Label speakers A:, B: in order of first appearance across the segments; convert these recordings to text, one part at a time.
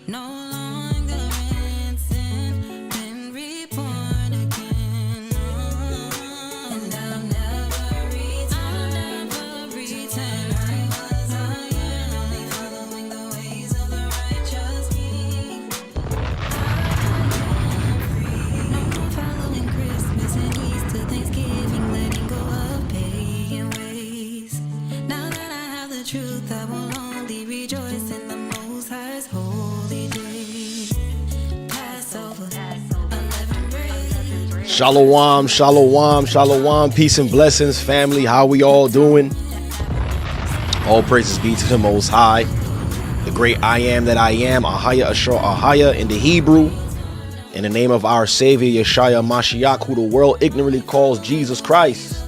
A: No longer innocent, been reborn again. And I'll never pretend I was only following the ways of the righteous king. No more following Christmas and Easter, Thanksgiving, letting go of pagan ways. Now that I have the truth, I will only rejoice in the Most High's holy day. Passover, unleavened bread.
B: Shalom, shalom, shalom, peace and blessings, family. How we all doing? All praises be to the Most High, the great I am that I am, Ahaya Ashur Ahaya in the Hebrew, in the name of our Savior Yeshua Mashiach, who the world ignorantly calls Jesus Christ.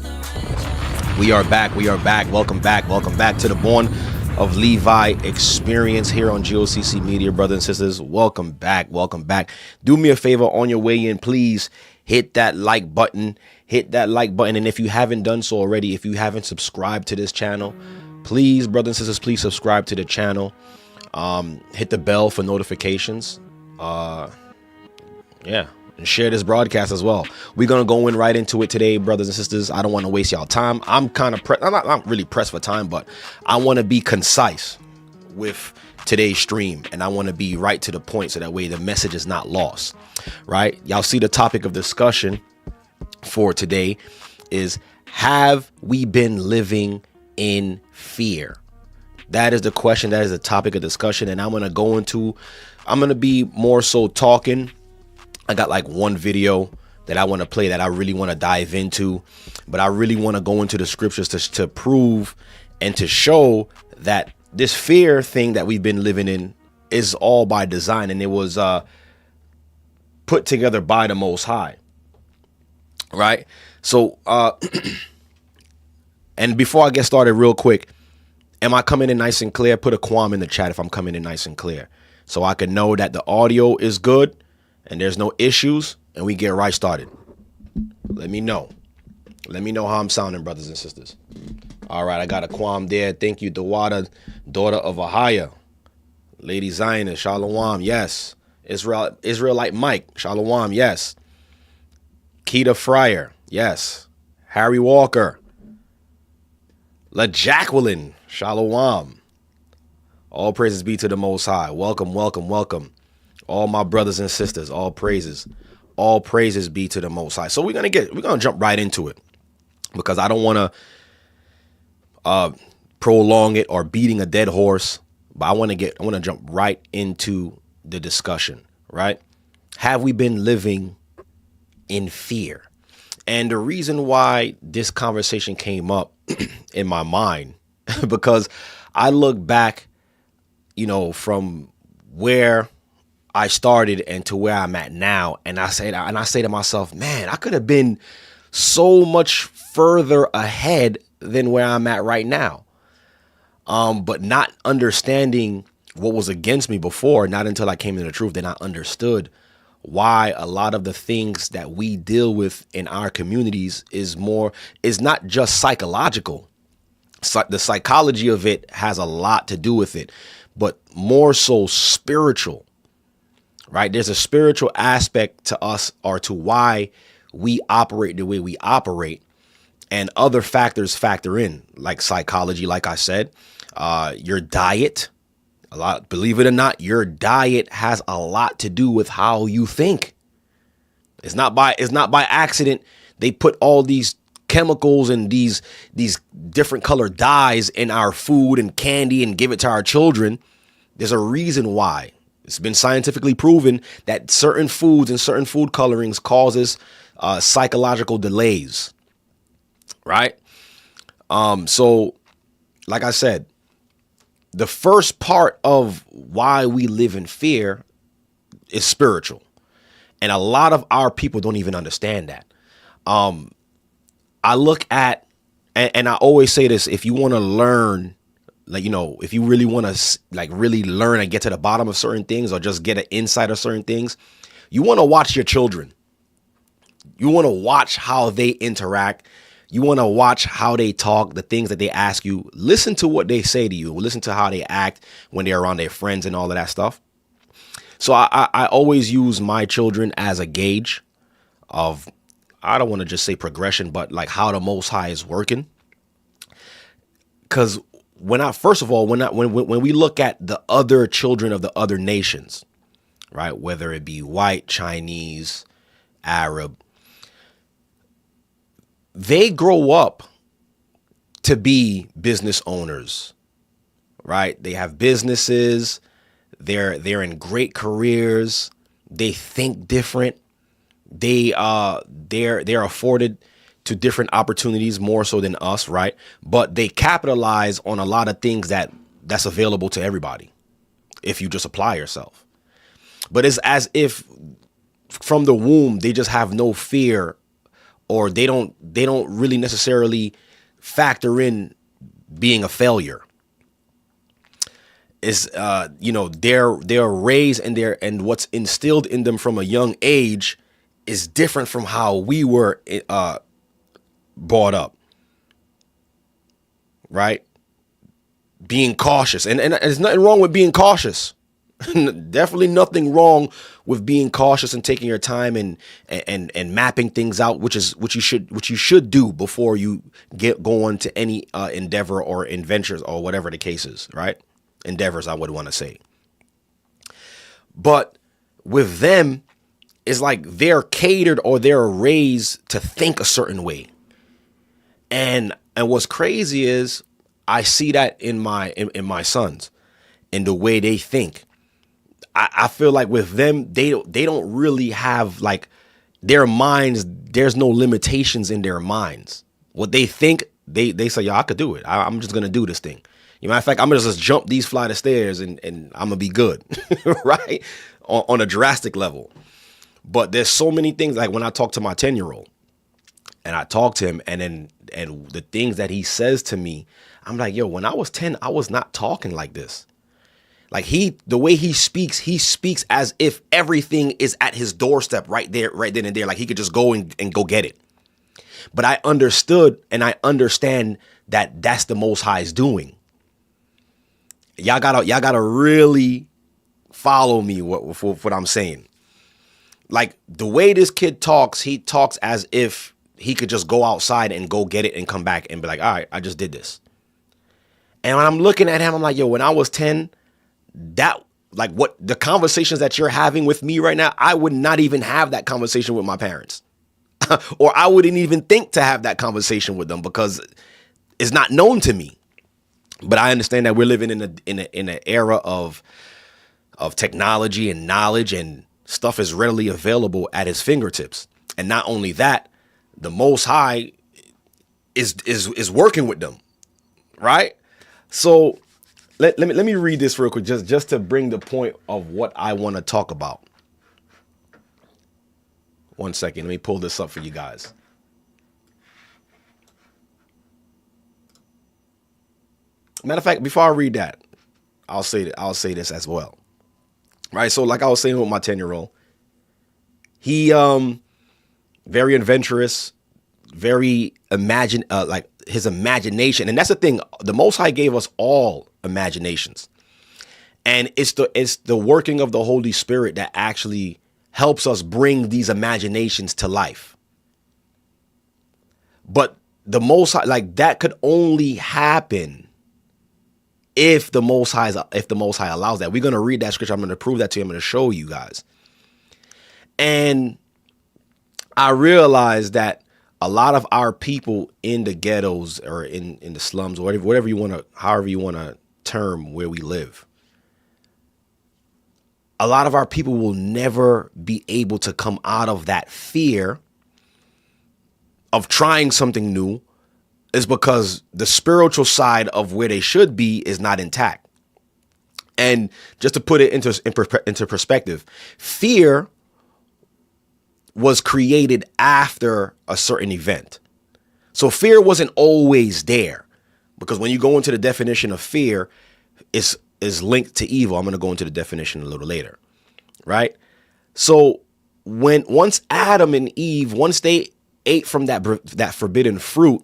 B: We are back. Welcome back to the Born of Levi experience here on G.O.C.C Media, brothers and sisters. Welcome back. Do me a favor on your way in, please hit that like button. And if you haven't done so already, if you haven't subscribed to this channel, please, brothers and sisters, please subscribe to the channel. Hit the bell for notifications. And share this broadcast as well. We're gonna go in right into it today, brothers and sisters. I don't want to waste y'all time. I'm not really pressed for time, but I want to be concise with today's stream, and I want to be right to the point so that way the message is not lost. Right? Y'all see the topic of discussion for today is, have we been living in fear? That is the question. That is the topic of discussion, and I'm gonna be more so talking. I got like one video that I want to play that I really want to dive into, but I really want to go into the scriptures to prove and to show that this fear thing that we've been living in is all by design, and it was put together by the Most High. Right? So, and before I get started real quick, am I coming in nice and clear? Put a qualm in the chat if I'm coming in nice and clear, so I can know that the audio is good and there's no issues, and we get right started. Let me know how I'm sounding, brothers and sisters. All right, I got a qualm there. Thank you, Dawada, daughter of Ahaya. Lady Zionist, shalom, yes. Israelite Mike, shalom, yes. Keita Fryer, yes. Harry Walker. La Jacqueline, shalom. All praises be to the Most High. Welcome. All my brothers and sisters, all praises be to the Most High. So we're gonna jump right into it, because I don't want to prolong it or beating a dead horse, but I want to jump right into the discussion. Right? Have we been living in fear? And the reason why this conversation came up in my mind, because I look back, from where I started and to where I'm at now, and I say to myself, man, I could have been so much further ahead than where I'm at right now. But not understanding what was against me before, not until I came to the truth, then I understood why a lot of the things that we deal with in our communities is not just psychological. The psychology of it has a lot to do with it, but more so spiritual. Right? There's a spiritual aspect to us, or to why we operate the way we operate, and other factors factor in, like psychology, like I said, your diet. Believe it or not, your diet has a lot to do with how you think. It's not by accident they put all these chemicals and these different colored dyes in our food and candy and give it to our children. There's a reason why. It's been scientifically proven that certain foods and certain food colorings causes psychological delays. Right? So, like I said, the first part of why we live in fear is spiritual. And a lot of our people don't even understand that. I look at, and I always say this, if you want to learn, if you really want to really learn and get to the bottom of certain things, or just get an insight of certain things, you want to watch your children. You want to watch how they interact. You want to watch how they talk, the things that they ask you. Listen to what they say to you. Listen to how they act when they're around their friends and all of that stuff. So I always use my children as a gauge of, I don't want to just say progression, but like how the Most High is working. Because first of all, when we look at the other children of the other nations, right, whether it be white, Chinese, Arab, they grow up to be business owners, right? They have businesses. They're in great careers. They think different. They're afforded to different opportunities more so than us, right? But they capitalize on a lot of things that's available to everybody if you just apply yourself. But it's as if from the womb they just have no fear, or they don't really necessarily factor in being a failure. Is they're raised and what's instilled in them from a young age is different from how we were brought up, right? Being cautious, and there's nothing wrong with being cautious. Definitely nothing wrong with being cautious and taking your time and mapping things out, which you should do before you go on to any endeavor or adventures or whatever the case is, right? Endeavors, I would want to say. But with them, it's like they're catered or they're raised to think a certain way. And what's crazy is I see that in my sons, in the way they think. I feel like with them, they don't really have like their minds. There's no limitations in their minds. What they think, they say, I could do it. I'm just going to do this thing. Matter of fact, I'm going to just jump these flight of stairs and I'm going to be good, right? On a drastic level. But there's so many things, like when I talk to my 10-year-old and I talk to him and the things that he says to me, I'm like, yo, when I was 10, I was not talking like this. Like the way he speaks as if everything is at his doorstep right then and there. Like he could just go and go get it. But I understood and I understand that that's the Most High's doing. Y'all gotta really follow me what I'm saying. Like the way this kid talks, he talks as if he could just go outside and go get it and come back and be like, all right, I just did this. And when I'm looking at him, I'm like, yo, when I was 10, that like what the conversations that you're having with me right now, I would not even have that conversation with my parents. Or I wouldn't even think to have that conversation with them because it's not known to me. But I understand that we're living in an era of technology and knowledge, and stuff is readily available at his fingertips. And not only that, the Most High is working with them, right? So let me read this real quick, just to bring the point of what I want to talk about. 1 second, let me pull this up for you guys. Matter of fact, before I read that, I'll say this as well. Right. So like I was saying with my 10-year-old, he very adventurous, very like his imagination. And that's the thing. The Most High gave us all imaginations. And it's the working of the Holy Spirit that actually helps us bring these imaginations to life. But the Most High, like that could only happen if the Most High allows that. We're going to read that scripture. I'm going to prove that to you. I'm going to show you guys. And I realized that a lot of our people in the ghettos or in the slums, or however you want to term where we live, a lot of our people will never be able to come out of that fear of trying something new, is because the spiritual side of where they should be is not intact. And just to put it into perspective, fear was created after a certain event. So fear wasn't always there, because when you go into the definition of fear, is linked to evil. I'm going to go into the definition a little later, right? So once Adam and Eve, once they ate from that forbidden fruit,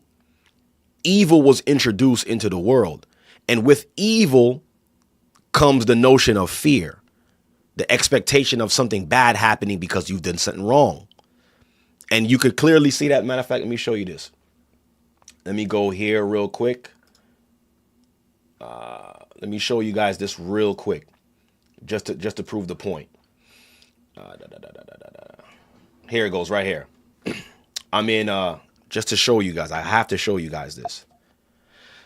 B: evil was introduced into the world. And with evil comes the notion of fear. the expectation of something bad happening because you've done something wrong. And you could clearly see that. Matter of fact, let me show you this. Let me go here real quick. Let me show you guys this real quick, just to prove the point. Here it goes right here. I'm in, just to show you guys, I have to show you guys this.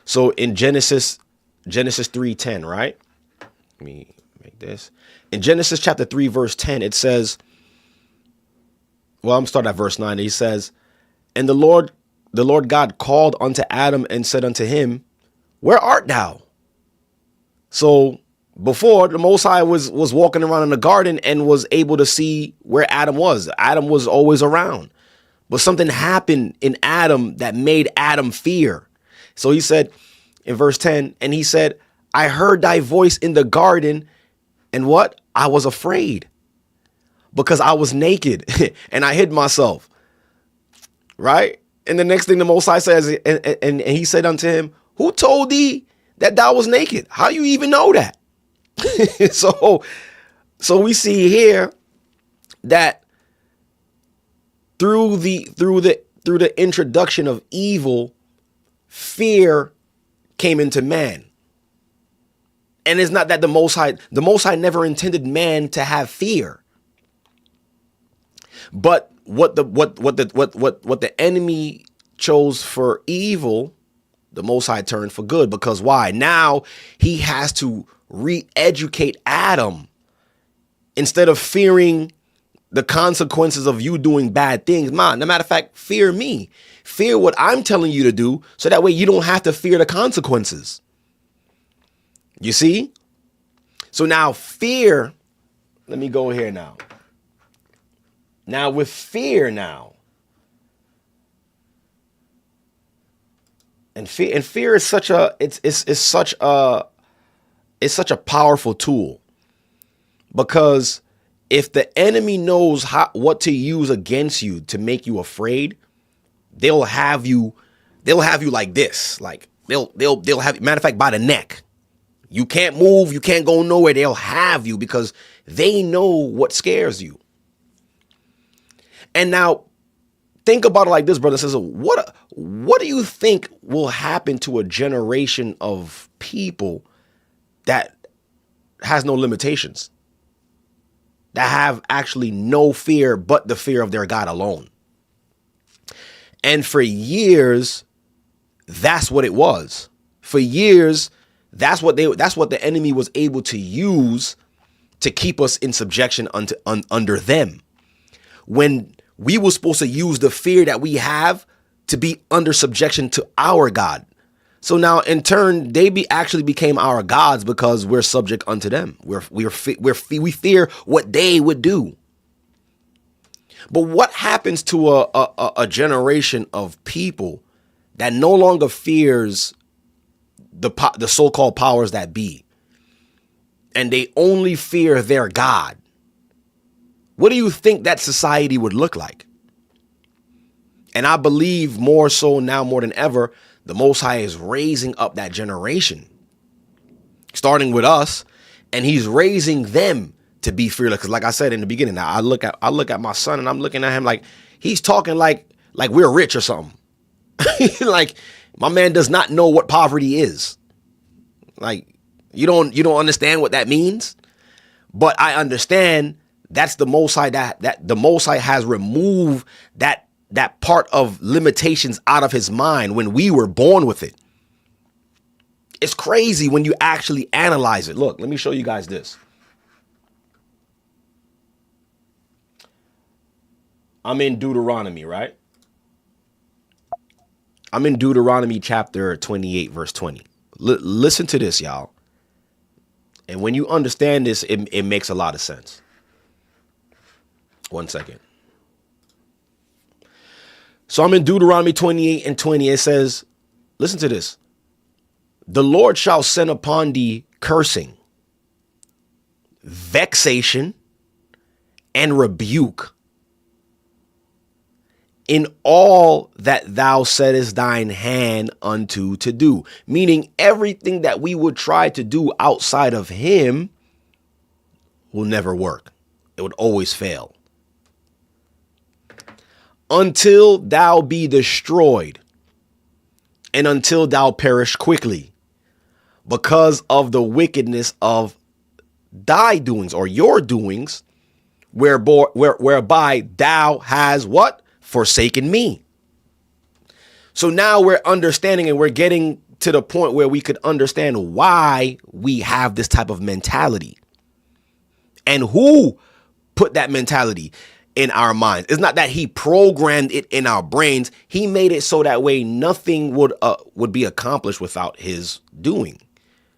B: So in Genesis 3:10, right? Let me make this. In Genesis chapter 3, verse 10, it says, well, I'm starting at verse 9. He says, and the Lord God called unto Adam and said unto him, where art thou? So before, the Most High was walking around in the garden and was able to see where Adam was. Adam was always around. But something happened in Adam that made Adam fear. So he said in verse 10, and he said, I heard thy voice in the garden, and what? I was afraid because I was naked and I hid myself. Right? And the next thing the Most High says, and he said unto him, who told thee that thou was naked? How you even know that? So we see here that through the introduction of evil, fear came into man. And it's not that the Most High never intended man to have fear. But what the enemy chose for evil, the Most High turned for good. Because why? Now he has to re-educate Adam. Instead of fearing the consequences of you doing bad things, man, no matter of fact, fear me. Fear what I'm telling you to do, so that way you don't have to fear the consequences. You see? So now fear, let me go here now. Now with fear now. And fear is such a it's such a powerful tool, because if the enemy knows what to use against you to make you afraid, they'll have you like this, like they'll have, matter of fact, by the neck. You can't move, you can't go nowhere. They'll have you because they know what scares you. And now think about it like this, brother. Says, what do you think will happen to a generation of people that has no limitations, that have actually no fear but the fear of their God alone? And for years, that's what it was. For years, that's what the enemy was able to use to keep us in subjection under them, when we were supposed to use the fear that we have to be under subjection to our God. So now in turn, they actually became our gods because we're subject unto them. We fear what they would do. But what happens to a generation of people that no longer fears the so-called powers that be, and they only fear their God? What do you think that society would look like? And I believe more so now more than ever, the Most High is raising up that generation, starting with us, and he's raising them to be fearless. Because like I said in the beginning, now I look at my son and I'm looking at him like he's talking like we're rich or something. Like my man does not know what poverty is. Like you don't understand what that means. But I understand that's the Most High, that the Most High has removed that part of limitations out of his mind when we were born with it. It's crazy when you actually analyze it. Look, let me show you guys this. I'm in Deuteronomy, right? I'm in Deuteronomy chapter 28, verse 20. Listen to this, y'all. And when you understand this, it makes a lot of sense. 1 second. So I'm in Deuteronomy 28 and 20. It says, listen to this. The Lord shall send upon thee cursing, vexation, and rebuke in all that thou settest thine hand unto to do. Meaning everything that we would try to do outside of him, will never work. It would always fail. Until thou be destroyed, and until thou perish quickly, because of the wickedness of thy doings, or your doings, whereby thou has what? Forsaken me. So now we're understanding, and we're getting to the point where we could understand why we have this type of mentality and who put that mentality in our minds. It's not that he programmed it in our brains. He made it so that way nothing would be accomplished without his doing.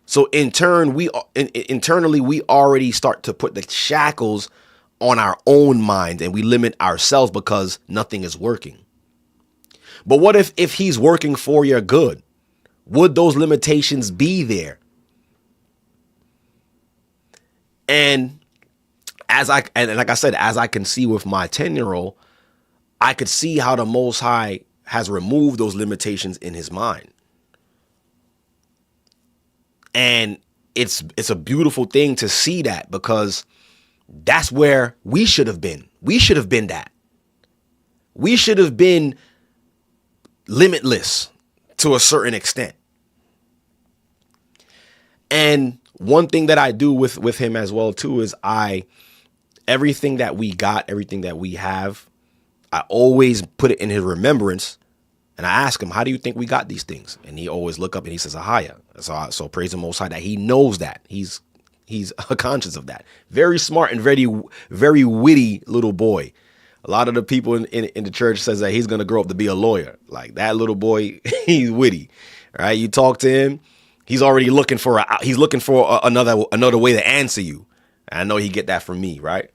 B: So in turn, internally, we already start to put the shackles on our own mind, and we limit ourselves because nothing is working. But what if he's working for your good? Would those limitations be there? And like I said, as I can see with my 10-year-old, I could see how the Most High has removed those limitations in his mind. And it's a beautiful thing to see that, because that's where we should have been. We should have been that. We should have been limitless to a certain extent. And one thing that I do with him as well too is everything that we got, everything that we have, I always put it in his remembrance. And I ask him, how do you think we got these things? And he always look up and he says, Ahaya. So praise the Most High that he knows that. He's conscious of that. Very smart and very, very witty little boy. A lot of the people in the church says that he's going to grow up to be a lawyer. Like that little boy, he's witty. Right? You talk to him, he's already looking for another way to answer you. And I know he get that from me, right?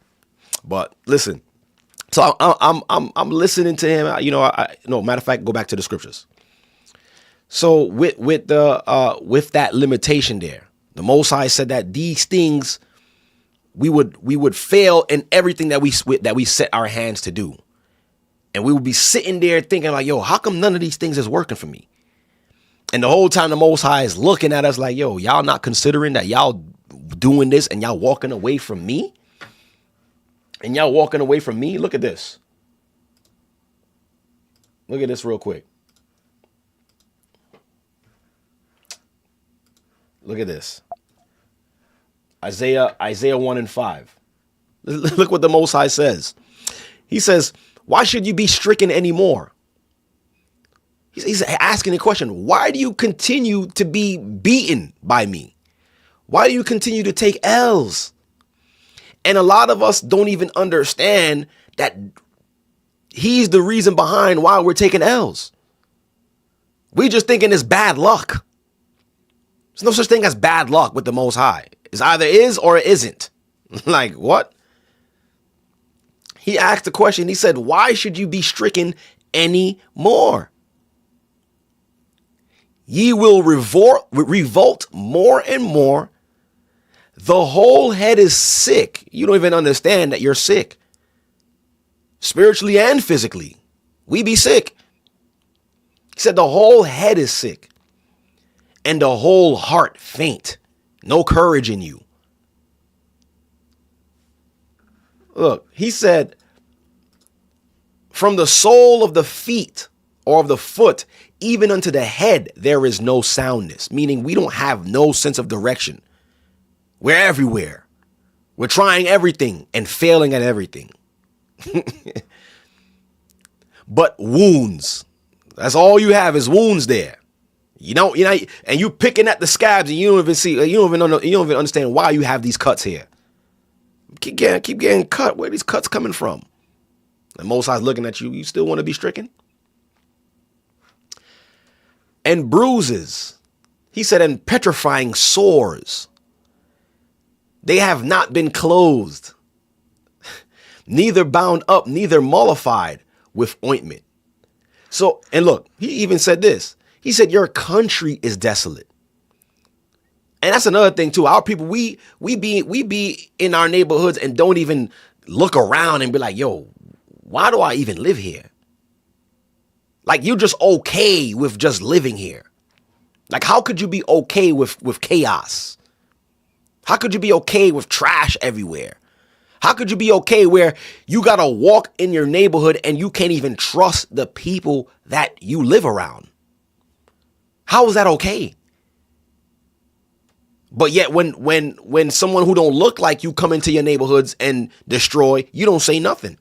B: But listen. So I'm listening to him. No, matter of fact, go back to the scriptures. So with that limitation there, the Most High said that these things we would fail in everything that we set our hands to do, and we would be sitting there thinking like, yo, how come none of these things is working for me? And the whole time the Most High is looking at us like, yo, y'all not considering that y'all doing this and y'all walking away from me. And y'all walking away from me. Look at this. Look at this real quick. Look at this. Isaiah 1:5. Look what the Most High says. He says, why should you be stricken anymore? He's asking the question, why do you continue to be beaten by me? Why do you continue to take L's? And a lot of us don't even understand that he's the reason behind why we're taking L's. We just thinking it's bad luck. There's no such thing as bad luck with the Most High. It's either is or it isn't. Like what? He asked the question. He said, why should you be stricken anymore? Ye will revolt more and more. The whole head is sick. You don't even understand that you're sick. Spiritually and physically. We be sick. He said the whole head is sick. And the whole heart faint. No courage in you. Look, he said, from the sole of the feet or of the foot, even unto the head, there is no soundness. Meaning we don't have no sense of direction. We're everywhere. We're trying everything and failing at everything. But wounds. That's all you have is wounds there. And you picking at the scabs and you don't even understand why you have these cuts here. Keep getting cut. Where are these cuts coming from? And Most High's looking at you. You still want to be stricken? And bruises. He said, and petrifying sores. They have not been closed, neither bound up, neither mollified with ointment. So, and look, he even said this. He said, your country is desolate. And that's another thing too. Our people, we be in our neighborhoods and don't even look around and be like, yo, why do I even live here? Like you're just okay with just living here. Like, how could you be okay with chaos? How could you be okay with trash everywhere? How could you be okay where you got to walk in your neighborhood and you can't even trust the people that you live around? How is that okay? But yet when someone who don't look like you come into your neighborhoods and destroy, you don't say nothing.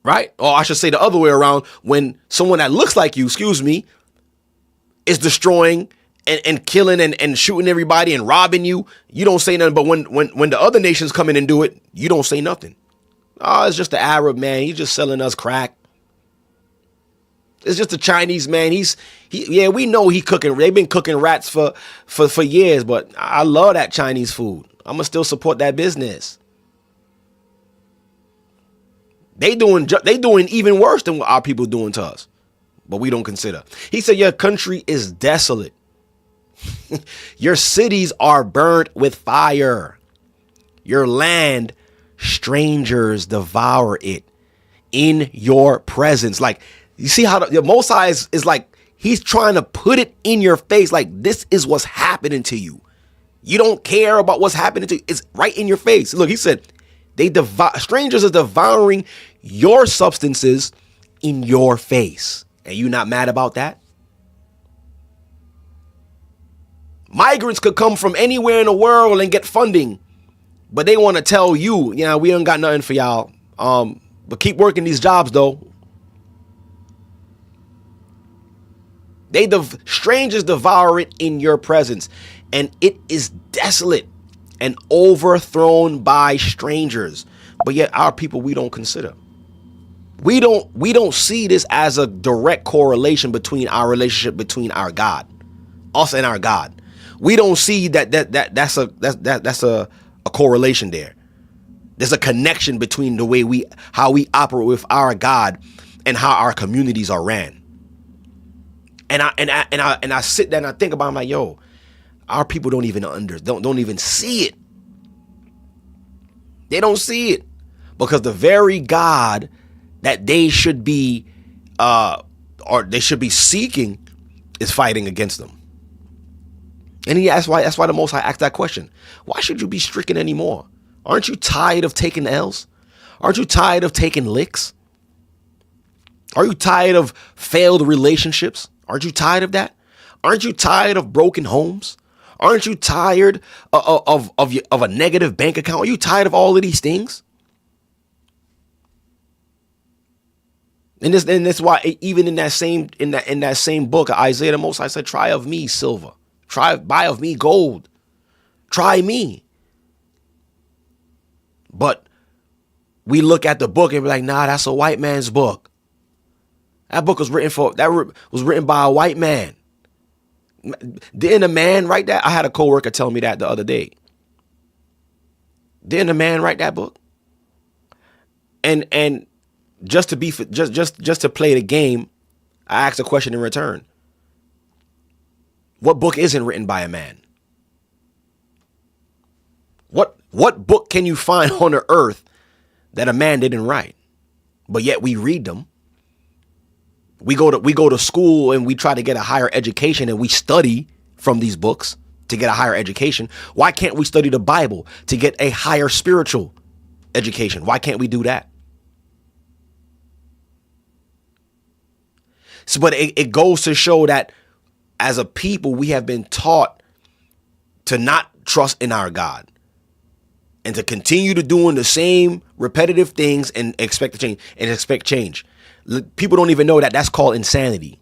B: Right? Or I should say the other way around. When someone that looks like you, is destroying and killing and shooting everybody and robbing you, you don't say nothing. But when the other nations come in and do it, you don't say nothing. Oh, it's just the Arab man. He's just selling us crack. It's just a Chinese man. Yeah, we know he cooking. They've been cooking rats for years, but I love that Chinese food. I'm gonna still support that business. They doing even worse than what our people doing to us, but we don't consider. He said, your country is desolate. Your cities are burnt with fire. Your land, strangers devour it in your presence. Like, you see how the Most High is like, he's trying to put it in your face. Like, this is what's happening to you. You don't care about what's happening to you. It's right in your face. Look, he said, strangers are devouring your substances in your face. And you not mad about that? Migrants could come from anywhere in the world and get funding, but they want to tell you, yeah, we don't got nothing for y'all. But keep working these jobs though. Strangers devour it in your presence, and it is desolate and overthrown by strangers. But yet our people, we don't consider. We don't see this as a direct correlation between our relationship between our God, us and our God. We don't see that's a correlation there. There's a connection between the way how we operate with our God and how our communities are ran. And I sit there and I think about it, I'm like, yo, our people don't even see it. They don't see it because the very God that they should be seeking is fighting against them. And that's why the Most High asked that question. Why should you be stricken anymore? Aren't you tired of taking L's? Aren't you tired of taking licks? Are you tired of failed relationships? Aren't you tired of that? Aren't you tired of broken homes? Aren't you tired of a negative bank account? Are you tired of all of these things? And that's why even in that same book of Isaiah, the Most High said, "Try of me silver, buy of me gold, try me." But we look at the book and be like, "Nah, that's a white man's book. That book was written by a white man." Didn't a man write that? I had a coworker tell me that the other day. Didn't a man write that book? And just to play the game, I asked a question in return. What book isn't written by a man? What book can you find on the earth that a man didn't write? But yet we read them. We go to school and we try to get a higher education and we study from these books to get a higher education. Why can't we study the Bible to get a higher spiritual education? Why can't we do that? So, but it goes to show that as a people, we have been taught to not trust in our God and to continue to doing the same repetitive things and expect change. People don't even know that that's called insanity.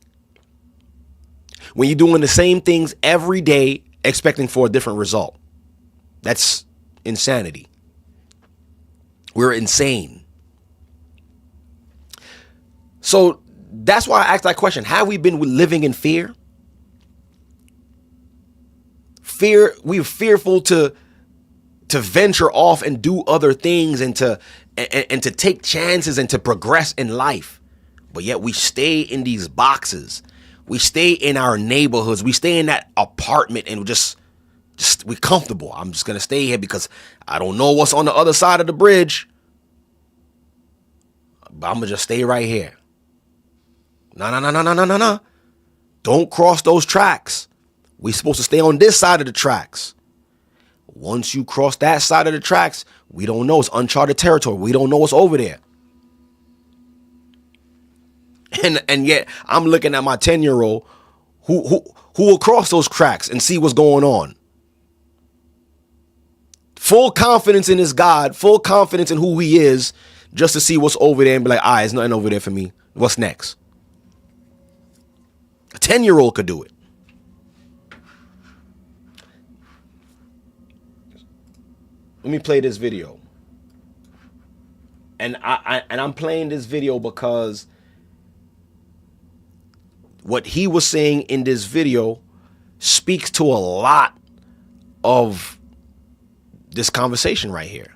B: When you're doing the same things every day, expecting for a different result, that's insanity. We're insane. So that's why I asked that question. Have we been living in fear? We're fearful to venture off and do other things and to take chances and to progress in life. But yet we stay in these boxes. We stay in our neighborhoods. We stay in that apartment and we're comfortable. I'm just going to stay here because I don't know what's on the other side of the bridge. But I'm going to just stay right here. No. Don't cross those tracks. We're supposed to stay on this side of the tracks. Once you cross that side of the tracks, we don't know. It's uncharted territory. We don't know what's over there. And yet I'm looking at my 10-year-old who will cross those cracks and see what's going on. Full confidence in his God, full confidence in who he is, just to see what's over there and be like, there's nothing over there for me. What's next? A 10-year-old could do it. Let me play this video. And I'm playing this video because what he was saying in this video speaks to a lot of this conversation right here.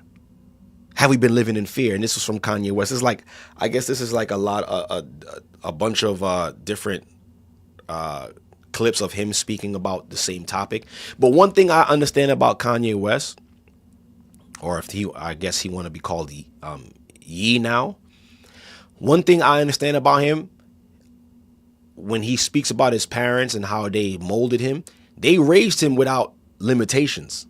B: Have we been living in fear? And this was from Kanye West. It's like, I guess this is like a bunch of different clips of him speaking about the same topic. But one thing I understand about Kanye West, or if I guess he want to be called Ye now. One thing I understand about him, when he speaks about his parents and how they molded him, they raised him without limitations.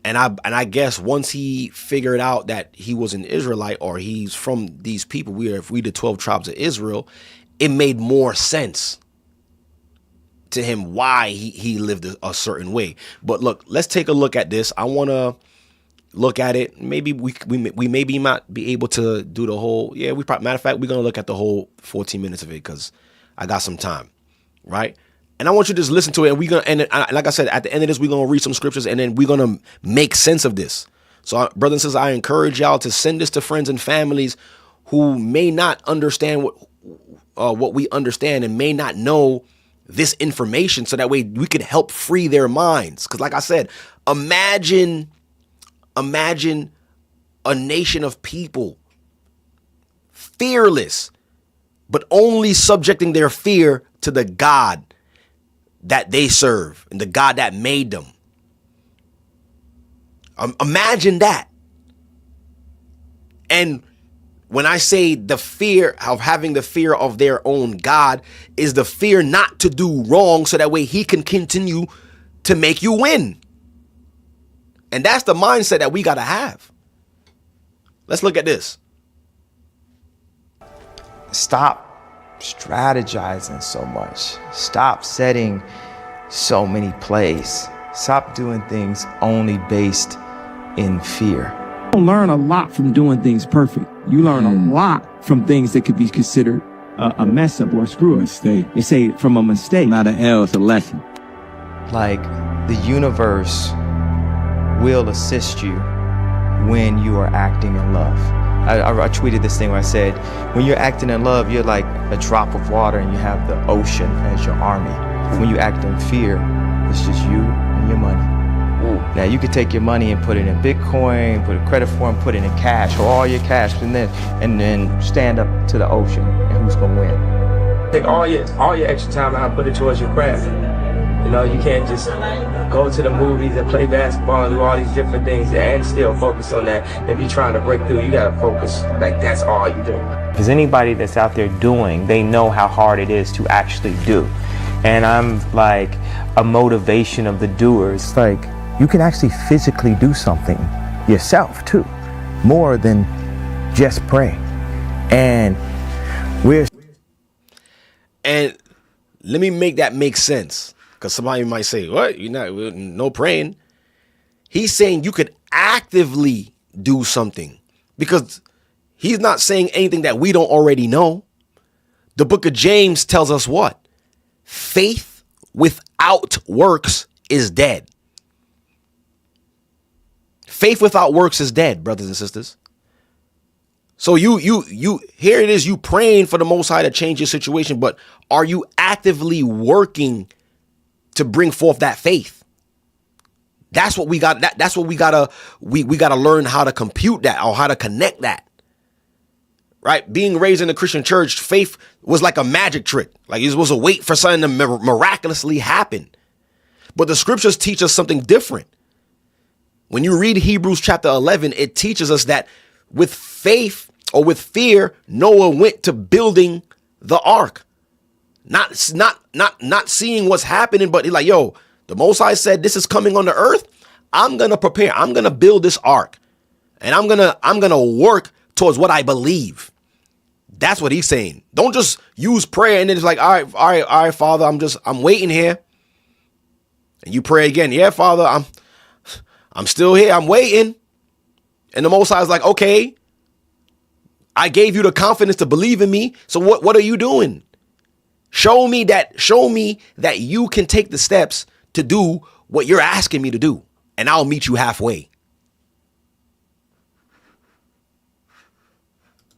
B: And I guess once he figured out that he was an Israelite, or he's from these people, we the 12 tribes of Israel, it made more sense to him why he lived a certain way. But look, let's take a look at this. I want to look at it. Maybe we maybe might be able to do the whole. Yeah, matter of fact, we're gonna look at the whole 14 minutes of it because I got some time, right? And I want you to just listen to it. And like I said, at the end of this, we're gonna read some scriptures and then we're gonna make sense of this. So, brothers and sisters, I encourage y'all to send this to friends and families who may not understand what we understand and may not know this information, so that way we could help free their minds. Because, like I said, imagine a nation of people fearless, but only subjecting their fear to the God that they serve and the God that made them. Imagine that. And when I say the fear of having the fear of their own God is the fear not to do wrong, so that way he can continue to make you win. And that's the mindset that we got to have. Let's look at this.
C: Stop strategizing so much. Stop setting so many plays. Stop doing things only based in fear.
D: You don't learn a lot from doing things perfect. You learn a lot from things that could be considered a mess up or a screw up. Mistake. They say from a mistake. Not an L, it's a lesson.
C: Like, the universe will assist you when you are acting in love. I tweeted this thing where I said, when you're acting in love, you're like a drop of water and you have the ocean as your army. When you act in fear, it's just you and your money. Now, you could take your money and put it in Bitcoin, put a credit form, put it in cash, or all your cash, and then stand up to the ocean, and who's gonna win?
E: Take all your extra time out and put it towards your craft. You know, you can't just go to the movies and play basketball and do all these different things and still focus on that. If you're trying to break through, you gotta focus, like that's all you do.
F: Because anybody that's out there doing, they know how hard it is to actually do. And I'm like a motivation of the doers.
C: It's like, you can actually physically do something yourself too, more than just pray. And
B: let me make that make sense, because somebody might say, what? You're not, no praying. He's saying you could actively do something, because he's not saying anything that we don't already know. The book of James tells us what? Faith without works is dead. Faith without works is dead, brothers and sisters. So you here it is, you praying for the Most High to change your situation, but are you actively working to bring forth that faith? That's what we got. That's what we gotta learn how to compute that, or how to connect that. Right? Being raised in the Christian church, faith was like a magic trick. Like it was a wait for something to miraculously happen. But the scriptures teach us something different. When you read Hebrews chapter 11, it teaches us that with faith or with fear, Noah went to building the ark. Not seeing what's happening, but he's like, yo, the Most High said this is coming on the earth. I'm gonna prepare. I'm gonna build this ark, and I'm gonna work towards what I believe. That's what he's saying. Don't just use prayer and then it's like, all right, Father, I'm waiting here. And you pray again, yeah, Father, I'm still here. I'm waiting. And the Most High is like, okay, I gave you the confidence to believe in me. So what are you doing? Show me that you can take the steps to do what you're asking me to do, and I'll meet you halfway.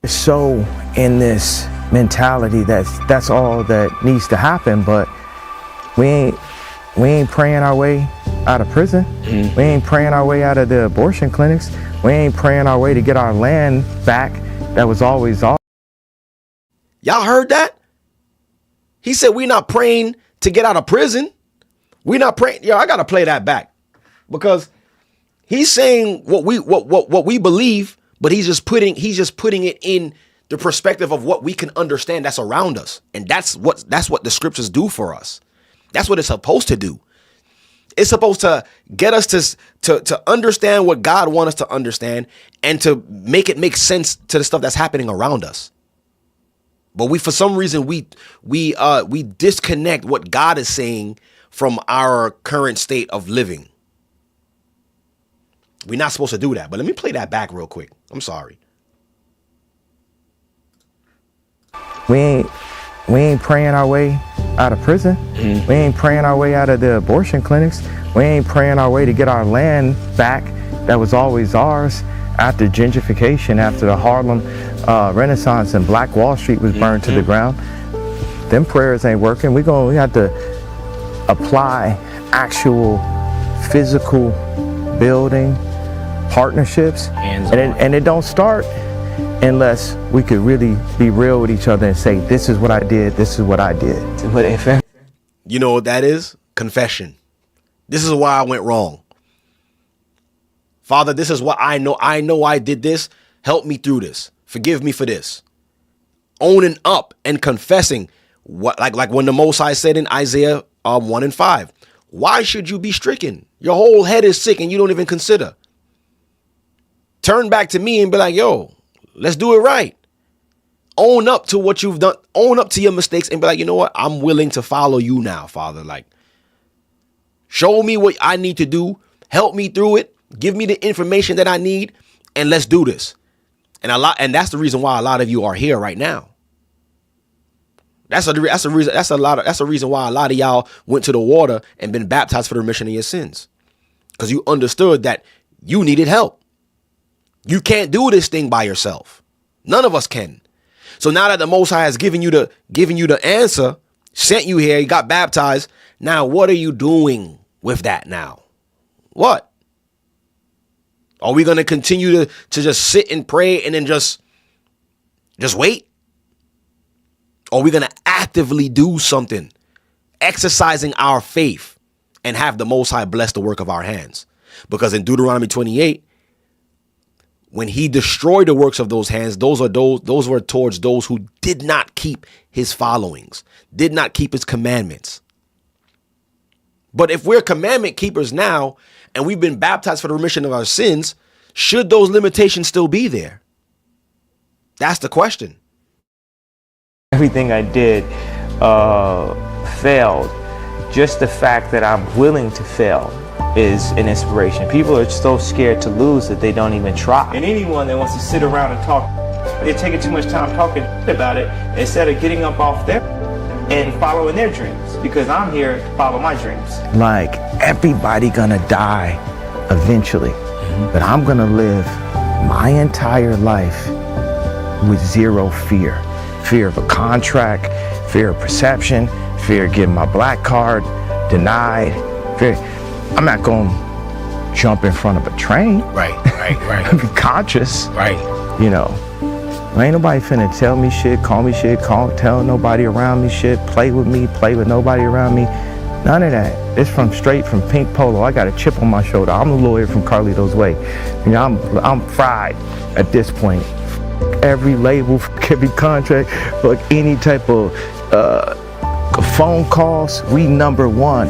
G: So in this mentality that's all that needs to happen, but we ain't praying our way out of prison. Mm-hmm. We ain't praying our way out of the abortion clinics. We ain't praying our way to get our land back that was always ours.
B: Y'all heard that? He said we're not praying to get out of prison. We're not praying. Yo, I gotta play that back, because he's saying what we believe, but he's just putting it in the perspective of what we can understand that's around us. And that's what the scriptures do for us. That's what it's supposed to do. It's supposed to get us to understand what God wants us to understand, and to make it make sense to the stuff that's happening around us. But for some reason we disconnect what God is saying from our current state of living. We're not supposed to do that. But let me play that back real quick. I'm sorry.
G: We ain't praying our way out of prison. Mm-hmm. We ain't praying our way out of the abortion clinics. We ain't praying our way to get our land back that was always ours after gentrification, after the Harlem Renaissance and Black Wall Street was burned to the ground. Them prayers ain't working. We have to apply actual physical building partnerships, and it don't start unless we could really be real with each other and say, this is what I did, this is what I did.
B: You know what that is? Confession. This is why I went wrong. Father, this is what I know. I know I did this. Help me through this. Forgive me for this. Owning up and confessing what, like when the Most High said in Isaiah 1:5, why should you be stricken? Your whole head is sick and you don't even consider. Turn back to me and be like, yo, let's do it right. Own up to what you've done. Own up to your mistakes and be like, you know what? I'm willing to follow you now, Father. Like, show me what I need to do. Help me through it. Give me the information that I need, and let's do this. And that's the reason why a lot of you are here right now. That's a reason why a lot of y'all went to the water and been baptized for the remission of your sins, because you understood that you needed help. You can't do this thing by yourself. None of us can. So now that the Most High has given you the answer, sent you here, you got baptized. Now, what are you doing with that now? What? Are we going to continue to just sit and pray and then just wait? Or are we going to actively do something, exercising our faith, and have the Most High bless the work of our hands? Because in Deuteronomy 28, when he destroyed the works of those hands, those were towards those who did not keep his followings, did not keep his commandments. But if we're commandment keepers now, and we've been baptized for the remission of our sins, should those limitations still be there? That's the question.
F: Everything I did failed. Just the fact that I'm willing to fail is an inspiration. People are so scared to lose that they don't even try. And anyone that wants to sit around and talk, they're taking too much time talking about it instead of getting up off there and following their dreams, because I'm here to follow my dreams.
G: Like, everybody gonna die eventually, but I'm gonna live my entire life with zero fear. Fear of a contract, fear of perception, fear of getting my black card denied. Fear. I'm not gonna jump in front of a train. Right. Be conscious.
B: Right.
G: You know. Ain't nobody finna tell me shit, call me shit, tell nobody around me shit, play with nobody around me. None of that. It's straight from Pink Polo. I got a chip on my shoulder. I'm the lawyer from Carlito's Way. You know, I'm fried at this point. Every label, every contract, like any type of phone calls, we number one.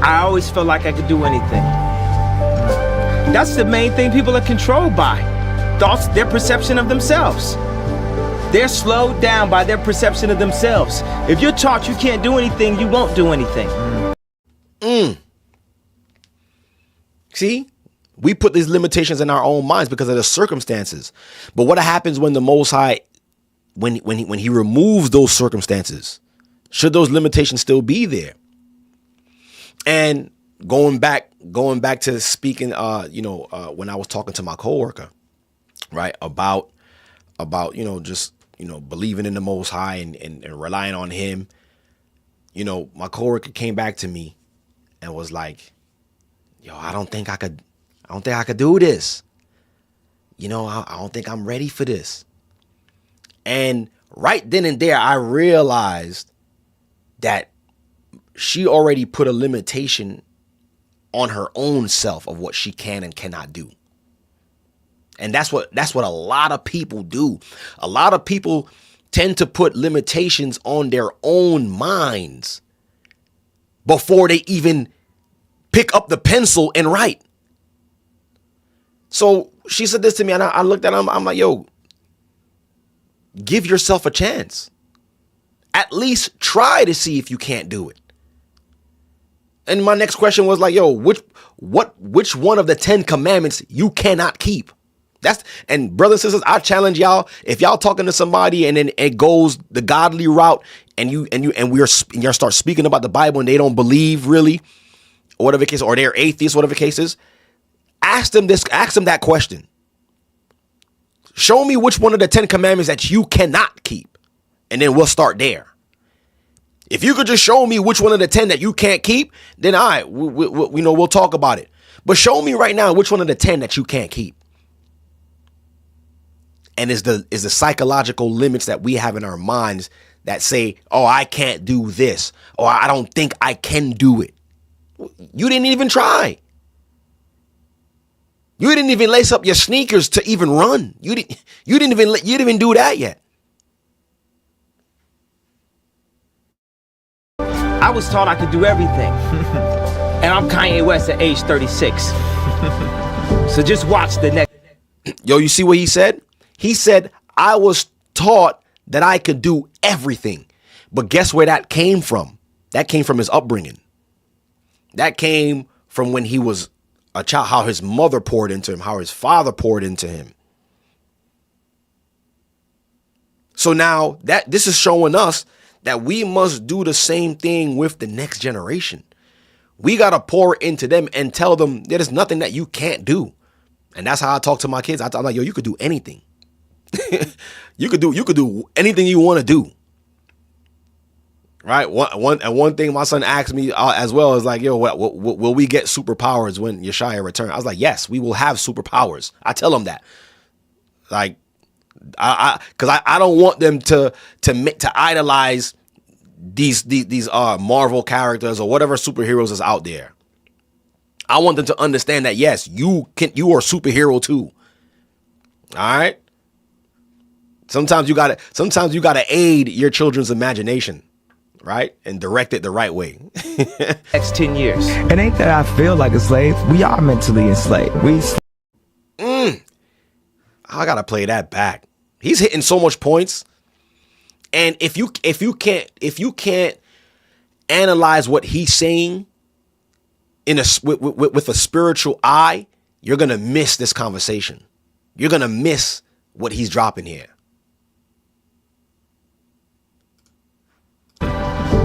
F: I always felt like I could do anything. That's the main thing people are controlled by. Thoughts, their perception of themselves. They're slowed down by their perception of themselves. If you're taught you can't do anything, you won't do anything.
B: See? We put these limitations in our own minds because of the circumstances. But what happens when the Most High, when he removes those circumstances? Should those limitations still be there? And going back to speaking, when I was talking to my coworker, right, about just believing in the Most High and relying on Him. My coworker came back to me and was like, "Yo, I don't think I could do this. I don't think I'm ready for this." And right then and there, I realized that she already put a limitation on her own self of what she can and cannot do. And that's what a lot of people do. A lot of people tend to put limitations on their own minds before they even pick up the pencil and write. So she said this to me, and I looked at her, I'm like, yo, give yourself a chance. At least try to see if you can't do it. And my next question was like, yo, which one of the 10 commandments you cannot keep? And brothers and sisters, I challenge y'all, if y'all talking to somebody and then it goes the godly route and you start speaking about the Bible and they don't believe really, or whatever the case, or they're atheists, whatever the case is, ask them that question. Show me which one of the 10 commandments that you cannot keep, and then we'll start there. If you could just show me which one of the 10 that you can't keep, then all right, we'll talk about it. But show me right now which one of the 10 that you can't keep. And is the psychological limits that we have in our minds that say, oh, I can't do this, or I don't think I can do it. You didn't even try. You didn't even lace up your sneakers to even run. You didn't even do that yet.
F: I was taught I could do everything. And I'm Kanye West at age 36. So just watch the next.
B: Yo, you see what he said? He said, I was taught that I could do everything. But guess where that came from? That came from his upbringing. That came from when he was a child, how his mother poured into him, how his father poured into him. So now this is showing us that we must do the same thing with the next generation. We got to pour into them and tell them there's nothing that you can't do. And that's how I talk to my kids. I'm like, yo, you could do anything. You could do anything you want to do. Right. One thing my son asked me as well is like, yo, will we get superpowers when Yeshaya returns? I was like, yes, we will have superpowers. I tell them that. Like, because I don't want them to idolize these Marvel characters or whatever superheroes is out there. I want them to understand that, yes, you are a superhero too. All right. Sometimes you gotta aid your children's imagination, right? And direct it the right way.
F: Next 10 years.
G: It ain't that I feel like a slave. We are mentally enslaved.
B: I gotta play that back. He's hitting so much points. And if you can't analyze what he's saying with a spiritual eye, you're gonna miss this conversation. You're gonna miss what he's dropping here.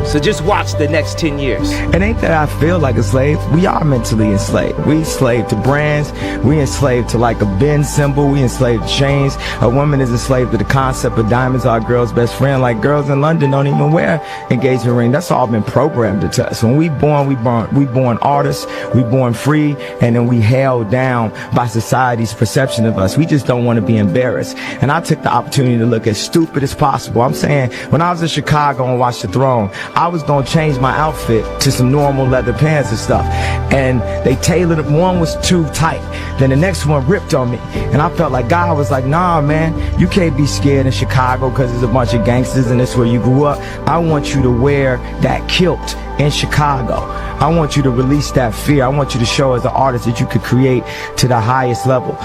F: So just watch the next 10 years.
G: It ain't that I feel like a slave. We are mentally enslaved. We enslaved to brands. We enslaved to like a Benz symbol. We enslaved to chains. A woman is enslaved to the concept of diamonds are a girl's best friend. Like girls in London don't even wear engagement ring. That's all been programmed into us. When we born artists, we born free, and then we held down by society's perception of us. We just don't want to be embarrassed. And I took the opportunity to look as stupid as possible. I'm saying when I was in Chicago and watched The Throne, I I was gonna change my outfit to some normal leather pants and stuff. And they tailored it. One was too tight. Then the next one ripped on me. And I felt like God was like, nah, man, you can't be scared in Chicago because there's a bunch of gangsters and that's where you grew up. I want you to wear that kilt in Chicago. I want you to release that fear. I want you to show as an artist that you could create to the highest level.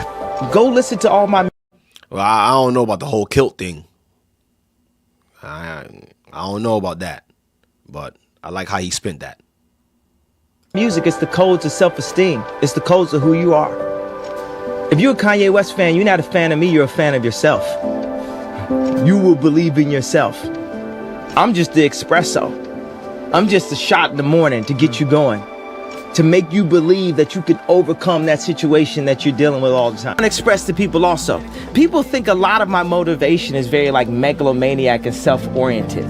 G: Go listen to all my...
B: Well, I don't know about the whole kilt thing. I don't know about that, but I like how he spent that.
C: Music is the codes of self-esteem. It's the codes of who you are. If you're a Kanye West fan, you're not a fan of me, you're a fan of yourself. You will believe in yourself. I'm just the espresso. I'm just a shot in the morning to get you going, to make you believe that you could overcome that situation that you're dealing with all the time. I express to people also. People think a lot of my motivation is very like megalomaniac and self-oriented.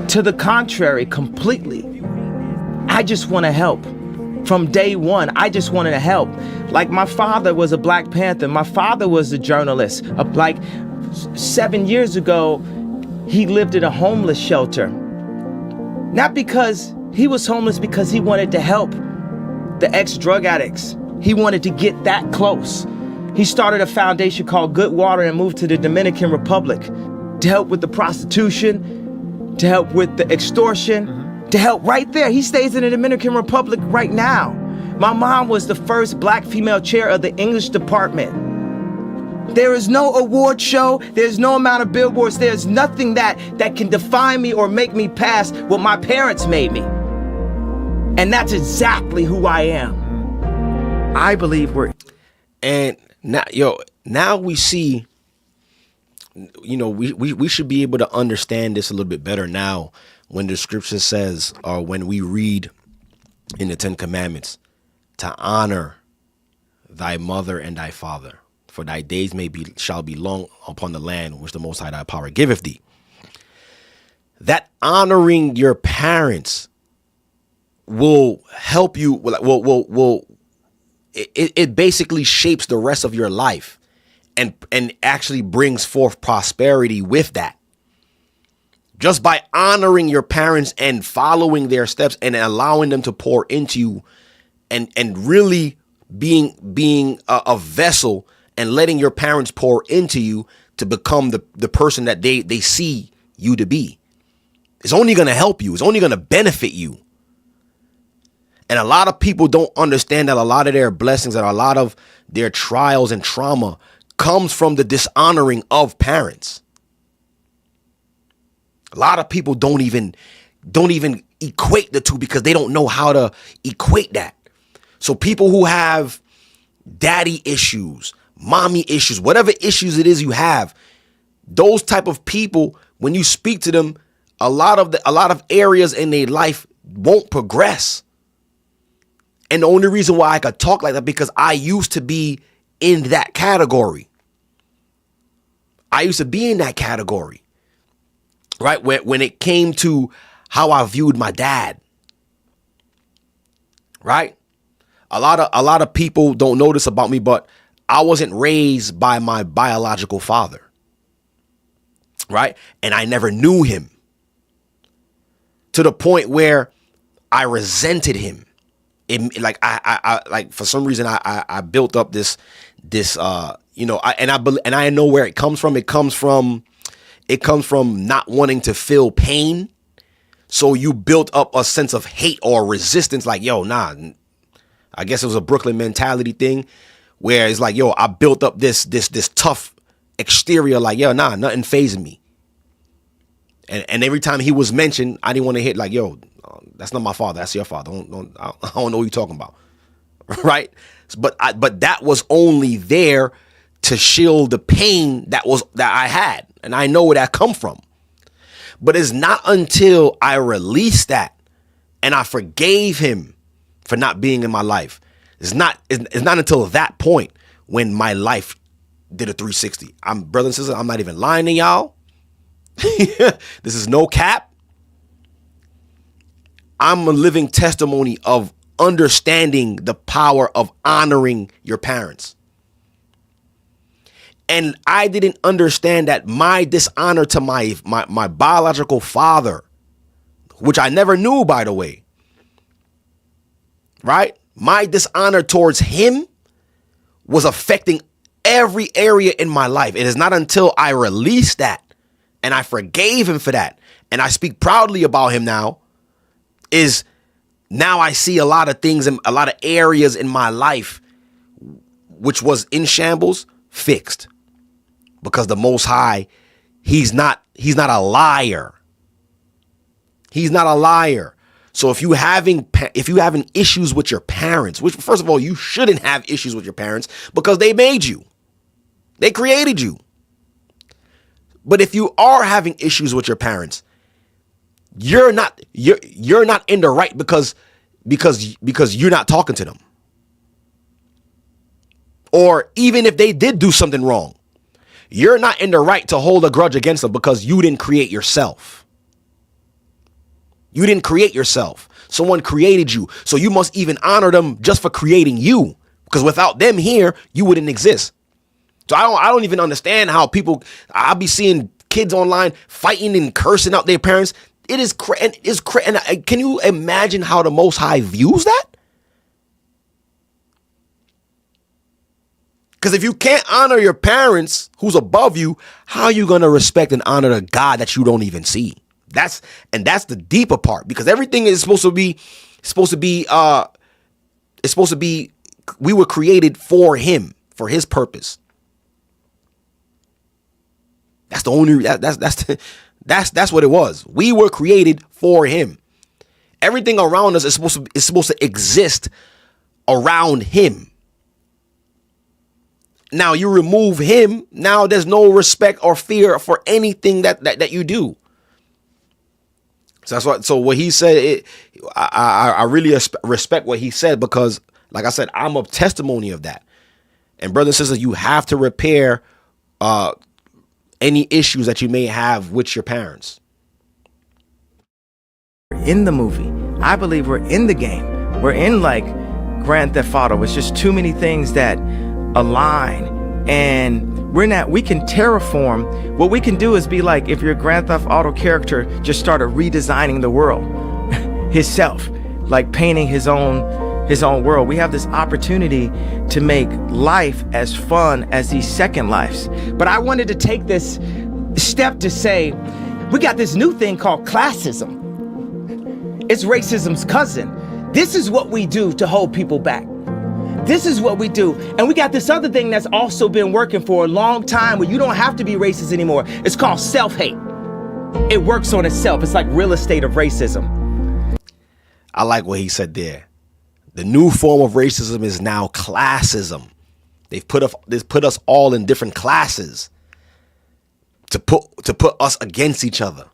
C: To the contrary, completely. I just want to help. From day one, I just wanted to help. Like my father was a Black Panther. My father was a journalist. Like 7 years ago, he lived in a homeless shelter. Not because he was homeless, because he wanted to help the ex-drug addicts. He wanted to get that close. He started a foundation called Good Water and moved to the Dominican Republic to help with the prostitution, to help with the extortion, to help right there. He stays in the Dominican Republic right now. My mom was the first Black female chair of the English department. There is no award show, there's no amount of billboards, there's nothing that can define me or make me pass what my parents made me. And that's exactly who I am. I believe we're...
B: And now we see, we should be able to understand this a little bit better now when the scripture says, or when we read in the 10 Commandments, to honor thy mother and thy father, for thy days shall be long upon the land which the Most High thy power giveth thee. That honoring your parents will help you. It basically shapes the rest of your life, and actually brings forth prosperity with that. Just by honoring your parents and following their steps and allowing them to pour into you, and really being a vessel and letting your parents pour into you to become the person that they see you to be. It's only going to help you. It's only going to benefit you. And a lot of people don't understand that a lot of their blessings and a lot of their trials and trauma comes from the dishonoring of parents. A lot of people don't even equate the two because they don't know how to equate that. So people who have daddy issues, mommy issues, whatever issues it is you have, those type of people, when you speak to them, a lot of areas in their life won't progress. And the only reason why I could talk like that, because I used to be in that category. I used to be in that category, right? When it came to how I viewed my dad, right? A lot of people don't know this about me, but I wasn't raised by my biological father, right? And I never knew him, to the point where I resented him. I for some reason I built up this I know where it comes from. It comes from not wanting to feel pain. So you built up a sense of hate or resistance, like, yo, nah. I guess it was a Brooklyn mentality thing, where it's like, yo, I built up this tough exterior, like, yo, nah, nothing fazing me. And every time he was mentioned, I didn't want to hit like, yo, that's not my father, that's your father. I don't know what you're talking about, right? But that was only there to shield the pain that I had, and I know where that come from. But it's not until I released that and I forgave him for not being in my life. It's not until that point when my life did a 360. Brothers and sisters, I'm not even lying to y'all. This is no cap. I'm a living testimony of understanding the power of honoring your parents. And I didn't understand that my dishonor to my biological father which I never knew, by the way, right? My dishonor towards him was affecting every area in my life. It is not until I released that and I forgave him for that, and I speak proudly about him now, is now I see a lot of things in a lot of areas in my life which was in shambles fixed, because the Most High, he's not a liar. He's not a liar. So if you having issues with your parents, which first of all, you shouldn't have issues with your parents because they made you. They created you. But if you are having issues with your parents, you're not in the right because you're not talking to them. Or even if they did do something wrong, you're not in the right to hold a grudge against them because you didn't create yourself. You didn't create yourself. Someone created you. So you must even honor them just for creating you, because without them here, you wouldn't exist. So I don't even understand how people, I'll be seeing kids online fighting and cursing out their parents. It is and can you imagine how the Most High views that? Because if you can't honor your parents who's above you, how are you going to respect and honor the God that you don't even see? That's the deeper part, because everything is supposed to be we were created for him, for his purpose. That's the only that's what it was. We were created for him. Everything around us is supposed to exist around him. Now you remove him, now there's no respect or fear for anything that you do. So that's what. So what he said, I really respect what he said, because, like I said, I'm a testimony of that. And brothers and sisters, you have to repair any issues that you may have with your parents.
C: In the movie, I believe we're in the game. We're in like Grand Theft Auto. It's just too many things that align, and we can terraform. What we can do is be like, if your Grand Theft Auto character just started redesigning the world himself, like painting his own world. We have this opportunity to make life as fun as these second lives. But I wanted to take this step to say, we got this new thing called classism. It's racism's cousin. This is what we do to hold people back. This is what we do. And we got this other thing that's also been working for a long time, where you don't have to be racist anymore. It's called self-hate. It works on itself. It's like real estate of racism.
B: I like what he said there. The new form of racism is now classism. They've put us all in different classes to put us against each other.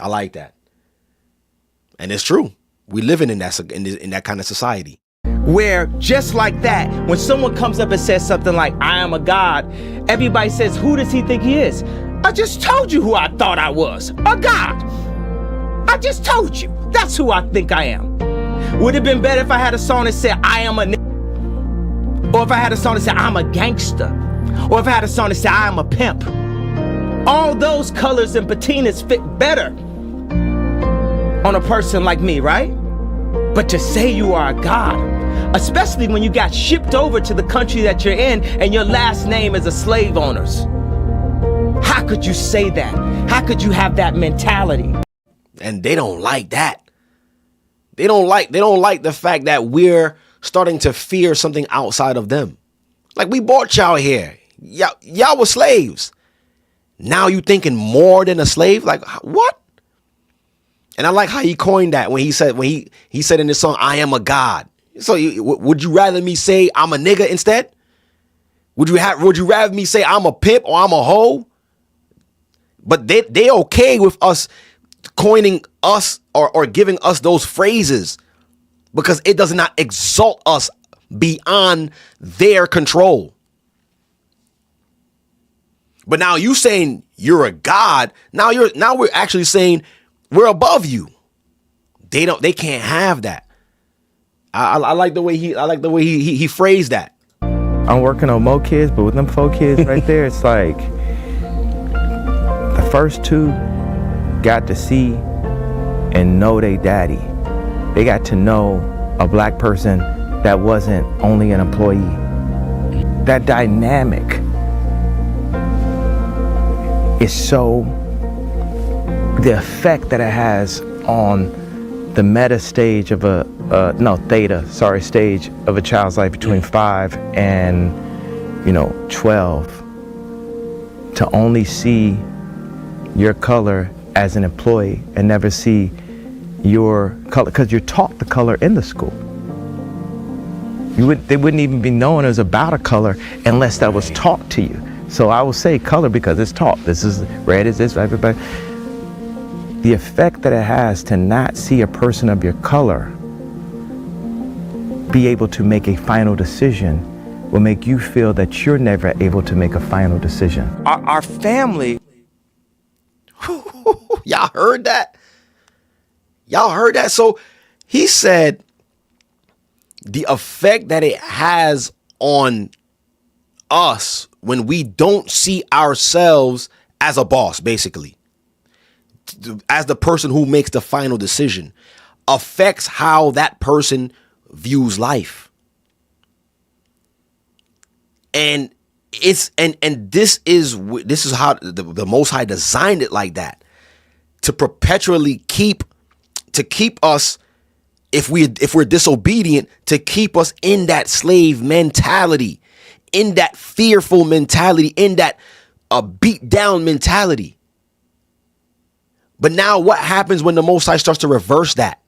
B: I like that. And it's true. We living in that kind of society.
C: Where just like that, when someone comes up and says something like, I am a God, everybody says, who does he think he is? I just told you who I thought I was, a God. I just told you, that's who I think I am. Would it have been better if I had a song that said, I am a nigga? Or if I had a song that said, I'm a gangster? Or if I had a song that said, I am a pimp? All those colors and patinas fit better on a person like me, right? But to say you are a God, especially when you got shipped over to the country that you're in and your last name is a slave owner's. How could you say that? How could you have that mentality?
B: And they don't like that. They don't like the fact that we're starting to fear something outside of them. Like, we brought y'all here. Y'all were slaves. Now you thinking more than a slave? Like, what? And I like how he coined that when he said in this song, I am a God. So would you rather me say I'm a nigga instead? Would you rather me say I'm a pimp or I'm a hoe? But they okay with us coining us or giving us those phrases, because it does not exalt us beyond their control. But now you saying you're a God. Now we're actually saying we're above you. They can't have that. I like the way he phrased that.
G: I'm working on more kids, but with them 4 kids right there, it's like the first 2 got to see and know they daddy. They got to know a black person that wasn't only an employee. That dynamic is so, the effect that it has on the meta stage of stage of a child's life between 5 and 12, to only see your color as an employee and never see your color, because you're taught the color in the school. They wouldn't even be knowing it was about a color unless that was taught to you. So I will say color because it's taught. This is red, is this, everybody. The effect that it has to not see a person of your color be able to make a final decision will make you feel that you're never able to make a final decision.
C: Our family.
B: Y'all heard that? Y'all heard that? So he said the effect that it has on us when we don't see ourselves as a boss, basically, as the person who makes the final decision, affects how that person views life. And this is how the Most High designed it like that, to perpetually keep us, if we're disobedient, to keep us in that slave mentality, in that fearful mentality, in that beat down mentality. But now what happens when the Most High starts to reverse that?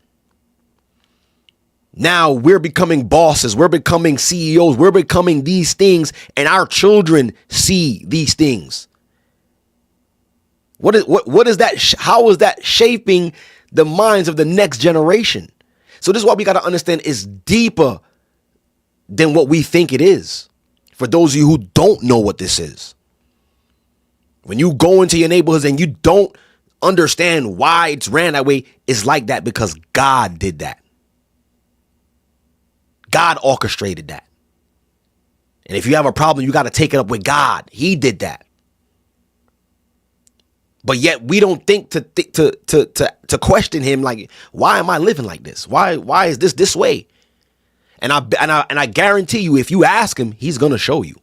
B: Now we're becoming bosses, we're becoming CEOs, we're becoming these things, and our children see these things. What is that? How is that shaping the minds of the next generation? So this is what we got to understand is deeper than what we think it is. For those of you who don't know what this is, when you go into your neighborhoods and you don't understand why it's ran that way, it's like that because God did that. God orchestrated that. And if you have a problem, you got to take it up with God. He did that. But yet we don't think to question him, like, why am I living like this? Why is this way? And I guarantee you, if you ask him, he's going to show you.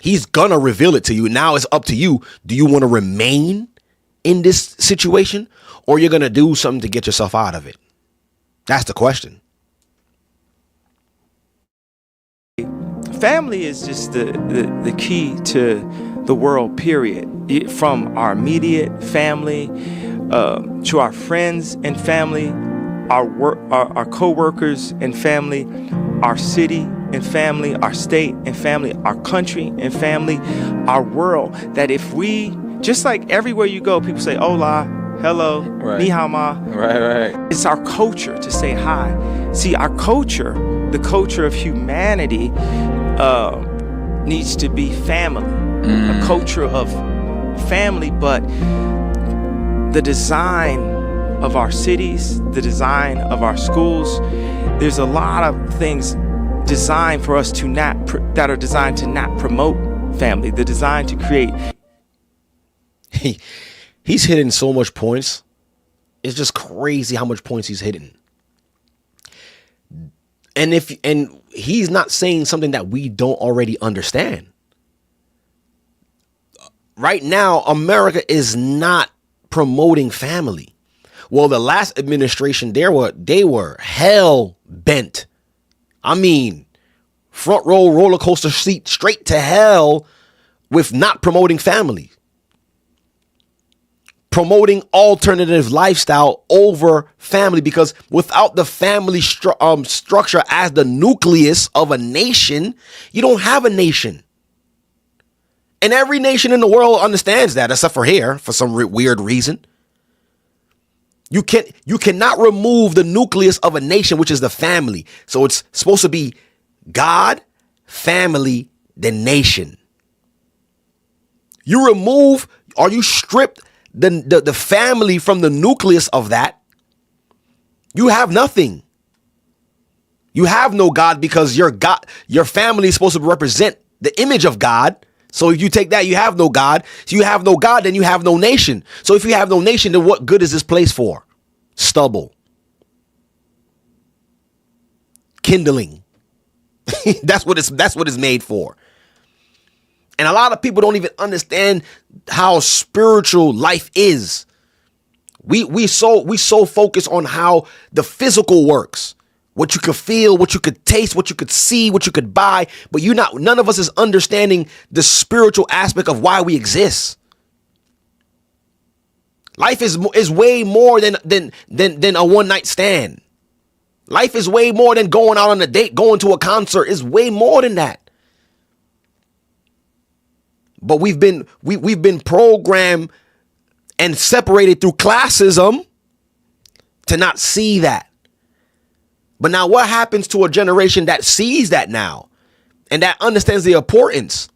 B: He's going to reveal it to you. Now it's up to you. Do you want to remain in this situation, or you're going to do something to get yourself out of it? That's the question.
C: Family is just the key to the world, period. From our immediate family to our friends and family, our co-workers and family, our city and family, our state and family, our country and family, our world. That if we, just like everywhere you go, people say hola, hello,
F: right.
C: Ni hao ma.
F: Right.
C: It's our culture to say hi. See, our culture, the culture of humanity, needs to be family, a culture of family. But the design of our cities, the design of our schools, there's a lot of things designed for us to that are designed to not promote family. They're designed to create.
B: He's hitting so much points. It's just crazy how much points he's hitting. And he's not saying something that we don't already understand. Right now, America is not promoting family. Well, the last administration, they were hell bent. I mean, front row roller coaster seat straight to hell with not promoting family. Promoting alternative lifestyle over family, because without the family structure as the nucleus of a nation, you don't have a nation. And every nation in the world understands that, except for here, for some weird reason. You cannot remove the nucleus of a nation, which is the family. So it's supposed to be God, family, then nation. You strip the family from the nucleus of that, you have nothing. You have no God, because your family is supposed to represent the image of God. So if you take that, you have no God. So you have no God, then you have no nation. So if you have no nation, then what good is this place for? stubble, kindling. That's what it's made for. And a lot of people don't even understand how spiritual life is. We so focus on how the physical works, what you could feel, what you could taste, what you could see, what you could buy, but none of us is understanding the spiritual aspect of why we exist. Life is way more than a one night stand. Life is way more than going out on a date, going to a concert. It's way more than that. But we've been programmed and separated through classism to not see that. But now what happens to a generation that sees that now and that understands the importance?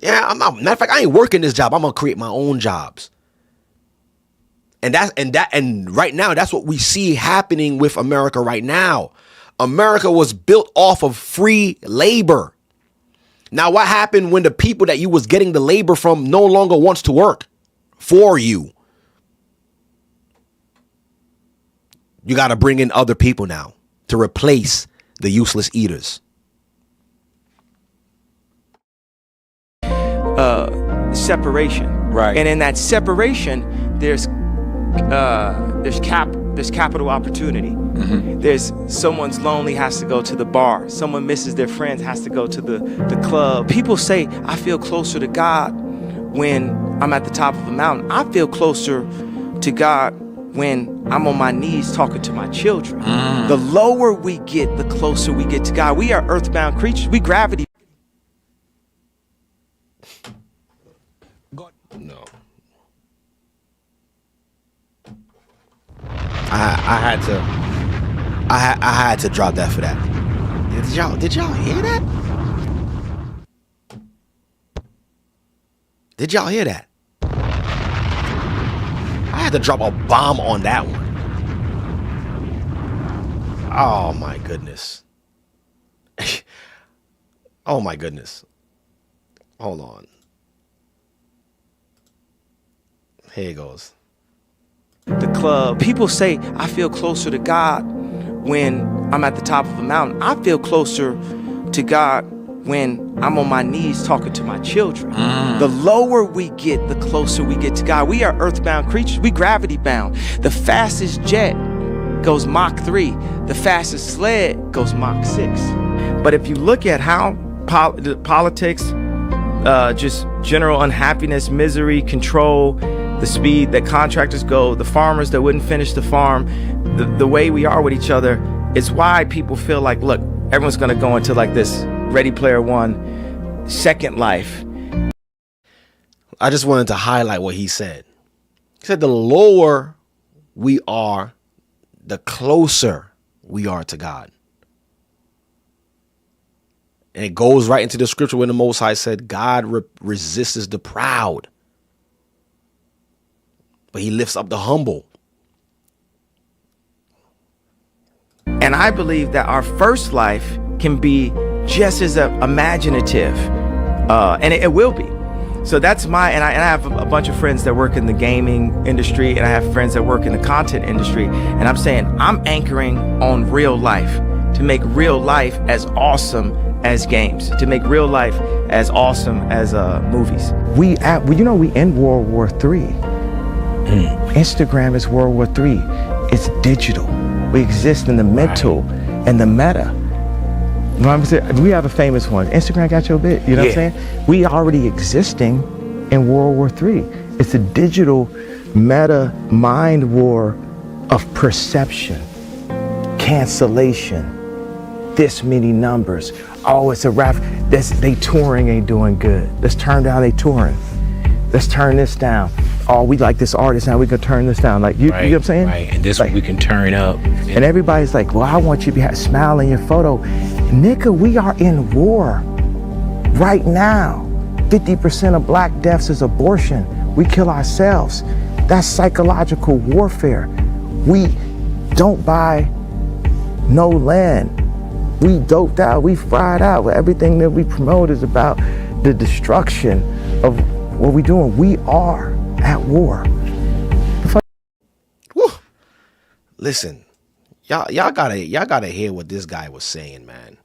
B: Yeah, matter of fact, I ain't working this job. I'm gonna create my own jobs. And right now, that's what we see happening with America right now. America was built off of free labor. Now, what happened when the people that you was getting the labor from no longer wants to work for you? You got to bring in other people now to replace the useless eaters.
C: Separation.
F: Right.
C: And in that separation, there's capital opportunity. Mm-hmm. There's someone's lonely, has to go to the bar. Someone misses their friends, has to go to the club. People say, I feel closer to God when I'm at the top of a mountain. I feel closer to God when I'm on my knees talking to my children. The lower we get, the closer we get to God. We are earthbound creatures. We gravity.
B: No. I had to drop that for that. Did y'all hear that? Did y'all hear that? I had to drop a bomb on that one. Oh my goodness. Oh my goodness. Hold on. Here it goes.
C: The club. People say, I feel closer to God when I'm at the top of a mountain. I feel closer to God when I'm on my knees talking to my children. The lower we get, the closer we get to God. We are earthbound creatures. We gravity bound. The fastest jet goes Mach 3. The fastest sled goes Mach 6. But if you look at how politics, just general unhappiness, misery, control, the speed that contractors go, the farmers that wouldn't finish the farm, the way we are with each other, it's why people feel like, look, everyone's going to go into like this Ready Player One, Second Life.
B: I just wanted to highlight what he said. He said the lower we are, the closer we are to God. And it goes right into the scripture when the Most High said, God resists the proud, but he lifts up the humble.
C: And I believe that our first life can be just as imaginative, and it will be. So that's and I have a bunch of friends that work in the gaming industry, and I have friends that work in the content industry, and I'm saying I'm anchoring on real life to make real life as awesome as games, to make real life as awesome as movies.
G: We in World War III. Instagram is World War III. It's digital. We exist in the mental and the meta. We have a famous one. Instagram got your bit. You know what I'm saying? We already existing in World War III. It's a digital meta mind war of perception, cancellation, this many numbers. Oh, it's a rap. They touring ain't doing good. Let's turn down they touring. Let's turn this down. Oh, we like this artist now, we can turn this down. Like, you know what I'm saying?
H: Right, and this one we can turn up.
G: And everybody's like, well, I want you to be smile in your photo. Nigga, we are in war right now. 50% of black deaths is abortion. We kill ourselves. That's psychological warfare. We don't buy no land. We doped out, we fried out. Everything that we promote is about the destruction of what we're doing. We are at war.
B: Woo. listen, y'all gotta hear what this guy was saying, man.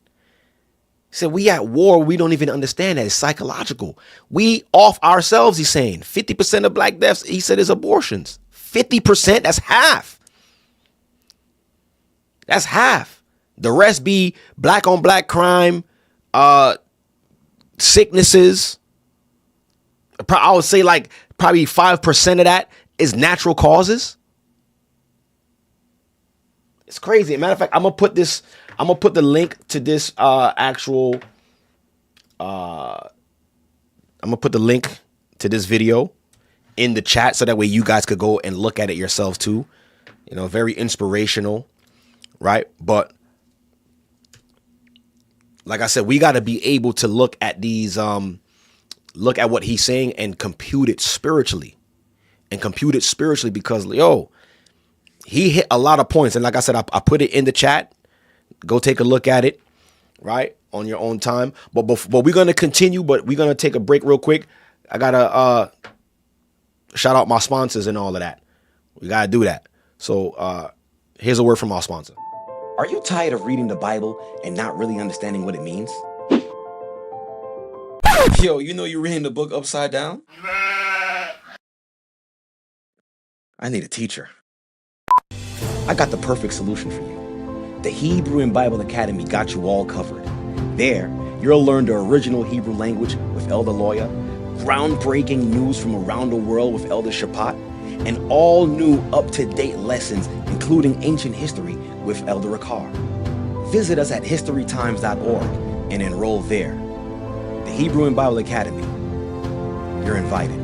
B: He said, we at war, we don't even understand that. It's psychological. We off ourselves, he's saying. 50% of black deaths, he said, is abortions. 50%, that's half. That's half. The rest be black on black crime, sicknesses. I would say like probably 5% of that is natural causes. It's crazy. Matter of fact, I'm gonna put the link to this actual. I'm gonna put the link to this video in the chat so that way you guys could go and look at it yourselves too. You know, very inspirational, right? But like I said, we got to be able to look at these, look at what he's saying and compute it spiritually, because he hit a lot of points. And like I said, I put it in the chat. Go take a look at it, right, on your own time. But we're going to continue, but we're going to take a break real quick. I got to shout out my sponsors and all of that. We got to do that. So here's a word from our sponsor.
I: Are you tired of reading the Bible and not really understanding what it means? Yo, you know you're reading the book upside down? I need a teacher. I got the perfect solution for you. The Hebrew and Bible Academy got you all covered. There, you'll learn the original Hebrew language with Elder Lawya, groundbreaking news from around the world with Elder Rawchaa, and all new up-to-date lessons, including ancient history with Elder Rawchaa. Visit us at historytimes.org and enroll there. The Hebrew and Bible Academy. You're invited.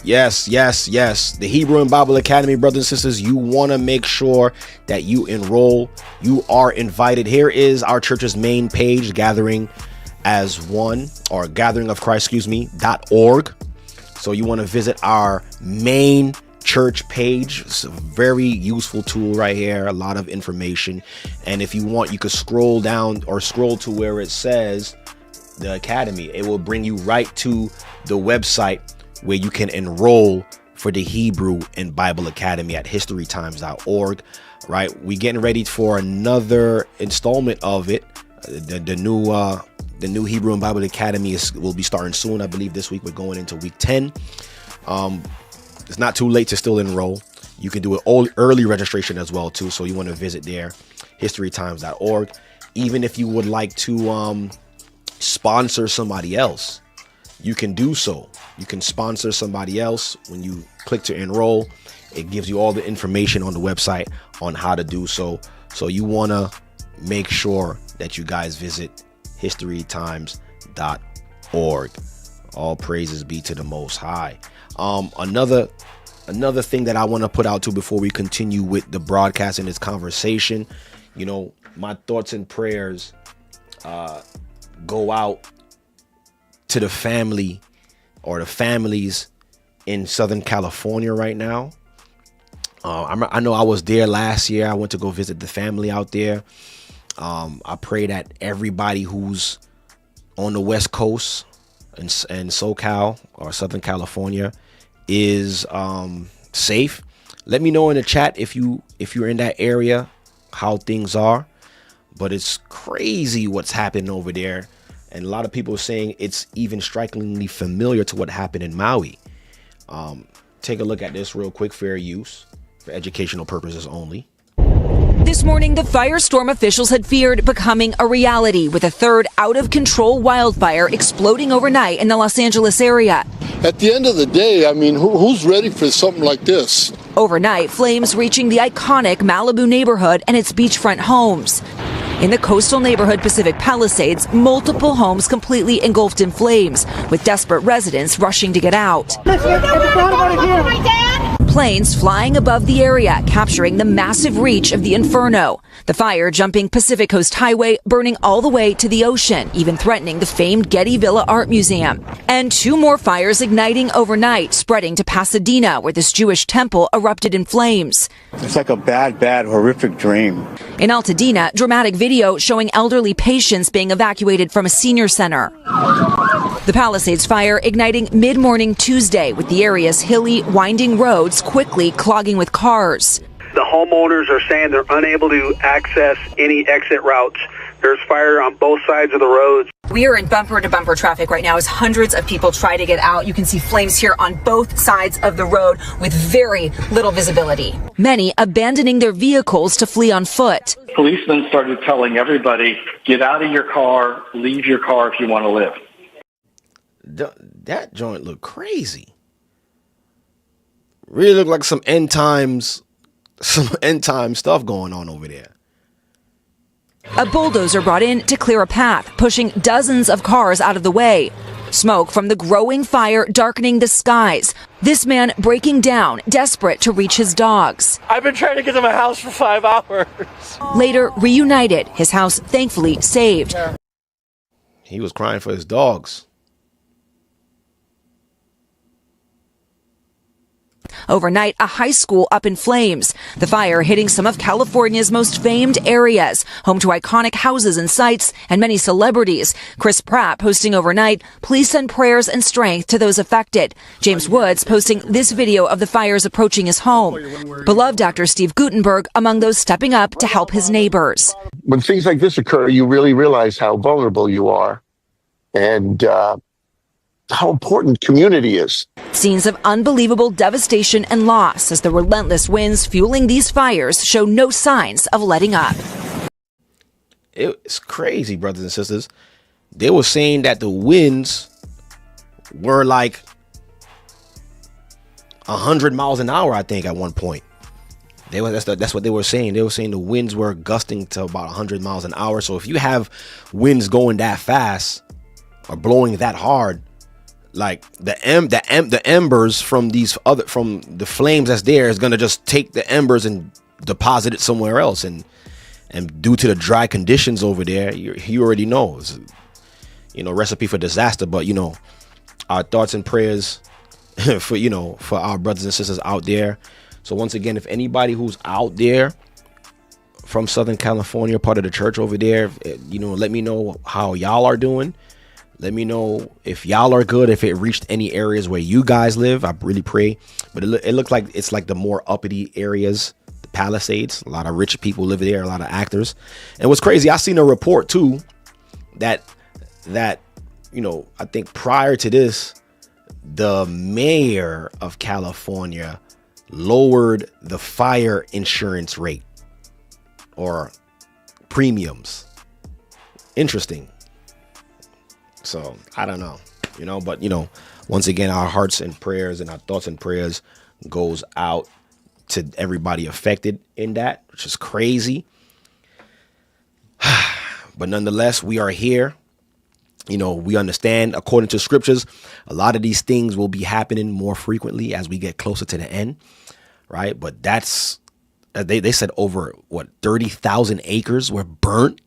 B: Yes. The Hebrew and Bible Academy, brothers and sisters, you want to make sure that you enroll. You are invited. Here is our church's main page, gathering of Christ.org. So you want to visit our main church page. It's a very useful tool right here. A lot of information. And if you want, you could scroll down or scroll to where it says the Academy. It will bring you right to the website where you can enroll for the Hebrew and Bible Academy at historytimes.org. Right. We're getting ready for another installment of it. The new Hebrew and Bible Academy will be starting soon. I believe this week we're going into week 10. It's not too late to still enroll. You can do it all early registration as well too. So you want to visit there, historytimes.org. Even if you would like to sponsor somebody else, you can do so. You can sponsor somebody else. When you click to enroll, it gives you all the information on the website on how to do so. So you want to make sure that you guys visit historytimes.org. All praises be to the Most High. Another thing that I want to put out to before we continue with the broadcast and this conversation, you know, my thoughts and prayers go out to the family or the families in Southern California right now. I know I was there last year. I went to go visit the family out there. I pray that everybody who's on the West Coast and SoCal or Southern California is safe. Let me know in the chat if you're in that area, how things are. But it's crazy what's happening over there. And a lot of people are saying it's even strikingly familiar to what happened in Maui. Take a look at this real quick, fair use, for educational purposes only.
J: This morning, the firestorm officials had feared becoming a reality, with a third out-of-control wildfire exploding overnight in the Los Angeles area.
K: At the end of the day, I mean, who's ready for something like this?
J: Overnight, flames reaching the iconic Malibu neighborhood and its beachfront homes. In the coastal neighborhood Pacific Palisades, multiple homes completely engulfed in flames, with desperate residents rushing to get out. Planes flying above the area, capturing the massive reach of the inferno. The fire jumping Pacific Coast Highway, burning all the way to the ocean, even threatening the famed Getty Villa Art Museum. And two more fires igniting overnight, spreading to Pasadena, where this Jewish temple erupted in flames.
K: It's like a bad, horrific dream.
J: In Altadena, dramatic video showing elderly patients being evacuated from a senior center. The Palisades fire igniting mid-morning Tuesday with the area's hilly, winding roads quickly clogging with cars.
L: The homeowners are saying they're unable to access any exit routes. There's fire on both sides of the roads.
J: We are in bumper-to-bumper traffic right now as hundreds of people try to get out. You can see flames here on both sides of the road with very little visibility. Many abandoning their vehicles to flee on foot.
L: Policemen started telling everybody, get out of your car, leave your car if you want to live.
B: That joint looked crazy. Really looked like some end time stuff going on over there.
J: A bulldozer brought in to clear a path, pushing dozens of cars out of the way. Smoke from the growing fire darkening the skies. This man breaking down, desperate to reach his dogs.
L: I've been trying to get to my house for 5 hours.
J: Later reunited, his house thankfully saved.
B: He was crying for his dogs.
J: Overnight, a high school up in flames. The fire hitting some of California's most famed areas, home to iconic houses and sites, and many celebrities. Chris Pratt posting overnight, please send prayers and strength to those affected. James Woods posting this video of the fires approaching his home. Beloved actor Steve Guttenberg among those stepping up to help his neighbors.
K: When things like this occur, you really realize how vulnerable you are and how important community is.
J: Scenes of unbelievable devastation and loss as the relentless winds fueling these fires show no signs of letting up.
B: It's crazy, brothers and sisters. They were saying that the winds were like 100 miles an hour, I think, at one point. That's what they were saying. They were saying the winds were gusting to about 100 miles an hour. So if you have winds going that fast or blowing that hard, like the embers from from the flames that's there is gonna just take the embers and deposit it somewhere else, and due to the dry conditions over there, you already know, it's, recipe for disaster. But our thoughts and prayers for our brothers and sisters out there. So once again, if anybody who's out there from Southern California, part of the church over there, let me know how y'all are doing. Let me know if y'all are good, if it reached any areas where you guys live. I really pray. But it looks like it's like the more uppity areas, the Palisades. A lot of rich people live there, a lot of actors. And what's crazy, I seen a report too that I think prior to this, the mayor of California lowered the fire insurance rate or premiums. Interesting. So I don't know, but once again, our hearts and prayers and our thoughts and prayers goes out to everybody affected in that, which is crazy. But nonetheless, we are here. We understand, according to scriptures, a lot of these things will be happening more frequently as we get closer to the end. Right. But that's they said over 30,000 acres were burnt.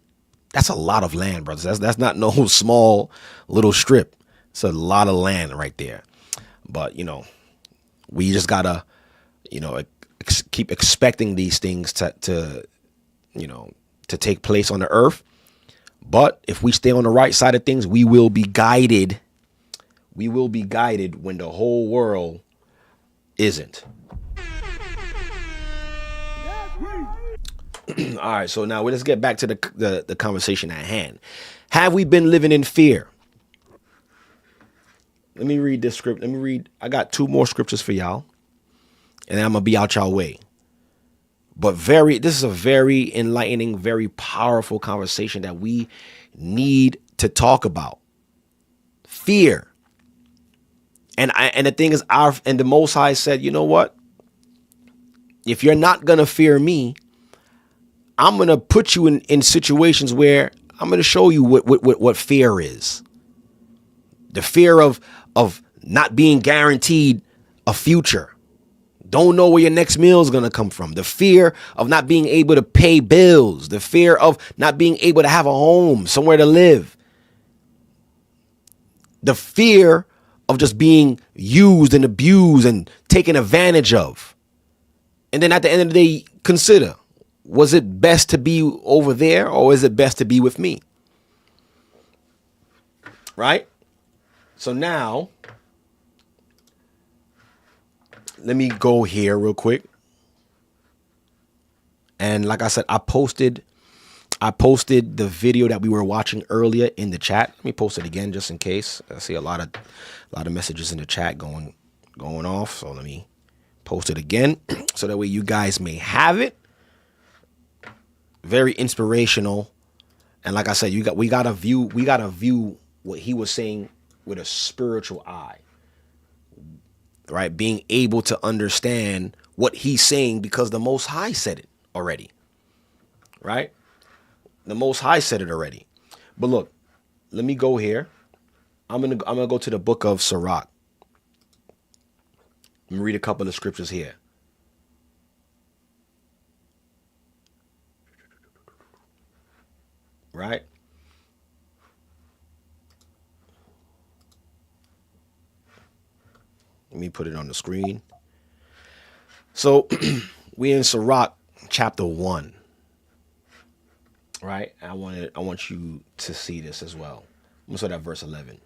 B: That's a lot of land, brothers. That's not no small little strip. It's a lot of land right there. But, we just gotta, keep expecting these things to take place on the earth. But if we stay on the right side of things, we will be guided. We will be guided when the whole world isn't. All right, so now let's get back to the conversation at hand. Have we been living in fear? Let me read this script. I got 2 more scriptures for y'all, and then I'm gonna be out y'all way. But this is a very enlightening, very powerful conversation that we need to talk about. Fear. And the thing is, the Most High said, you know what? If you're not gonna fear me, I'm going to put you in situations where I'm going to show you what fear is. The fear of not being guaranteed a future. Don't know where your next meal is going to come from. The fear of not being able to pay bills. The fear of not being able to have a home, somewhere to live. The fear of just being used and abused and taken advantage of. And then at the end of the day, consider, was it best to be over there or is it best to be with me? Right? So now, let me go here real quick. And like I said, I posted the video that we were watching earlier in the chat. Let me post it again just in case. I see a lot of messages in the chat going off. So let me post it again so that way you guys may have it. Very inspirational. And like I said, we gotta view what he was saying with a spiritual eye. Right? Being able to understand what he's saying because the Most High said it already. Right? The Most High said it already. But look, let me go here. I'm gonna go to the book of Sirach. Let me read a couple of scriptures here. Right? Let me put it on the screen. So we in Sirach chapter 1. Right? I want you to see this as well. I'm gonna start at verse 11.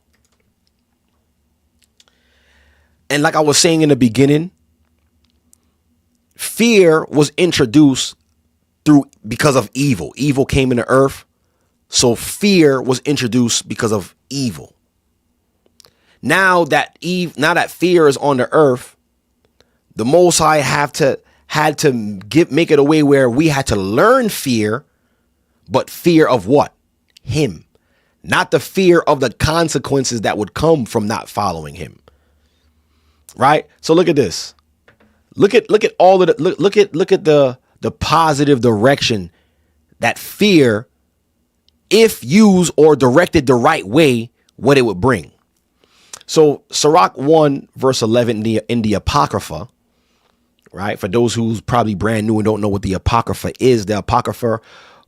B: And like I was saying in the beginning, fear was introduced because of evil. Evil came into earth. So fear was introduced because of evil. Now that fear is on the earth, the Most High had to make it a way where we had to learn fear, but fear of what? Him. Not the fear of the consequences that would come from not following him. Right? So look at this. Look at all of look at the positive direction that fear, if used or directed the right way, what it would bring. So Sirach 1 verse 11 in the Apocrypha, right? For those who's probably brand new and don't know what the Apocrypha is, the Apocrypha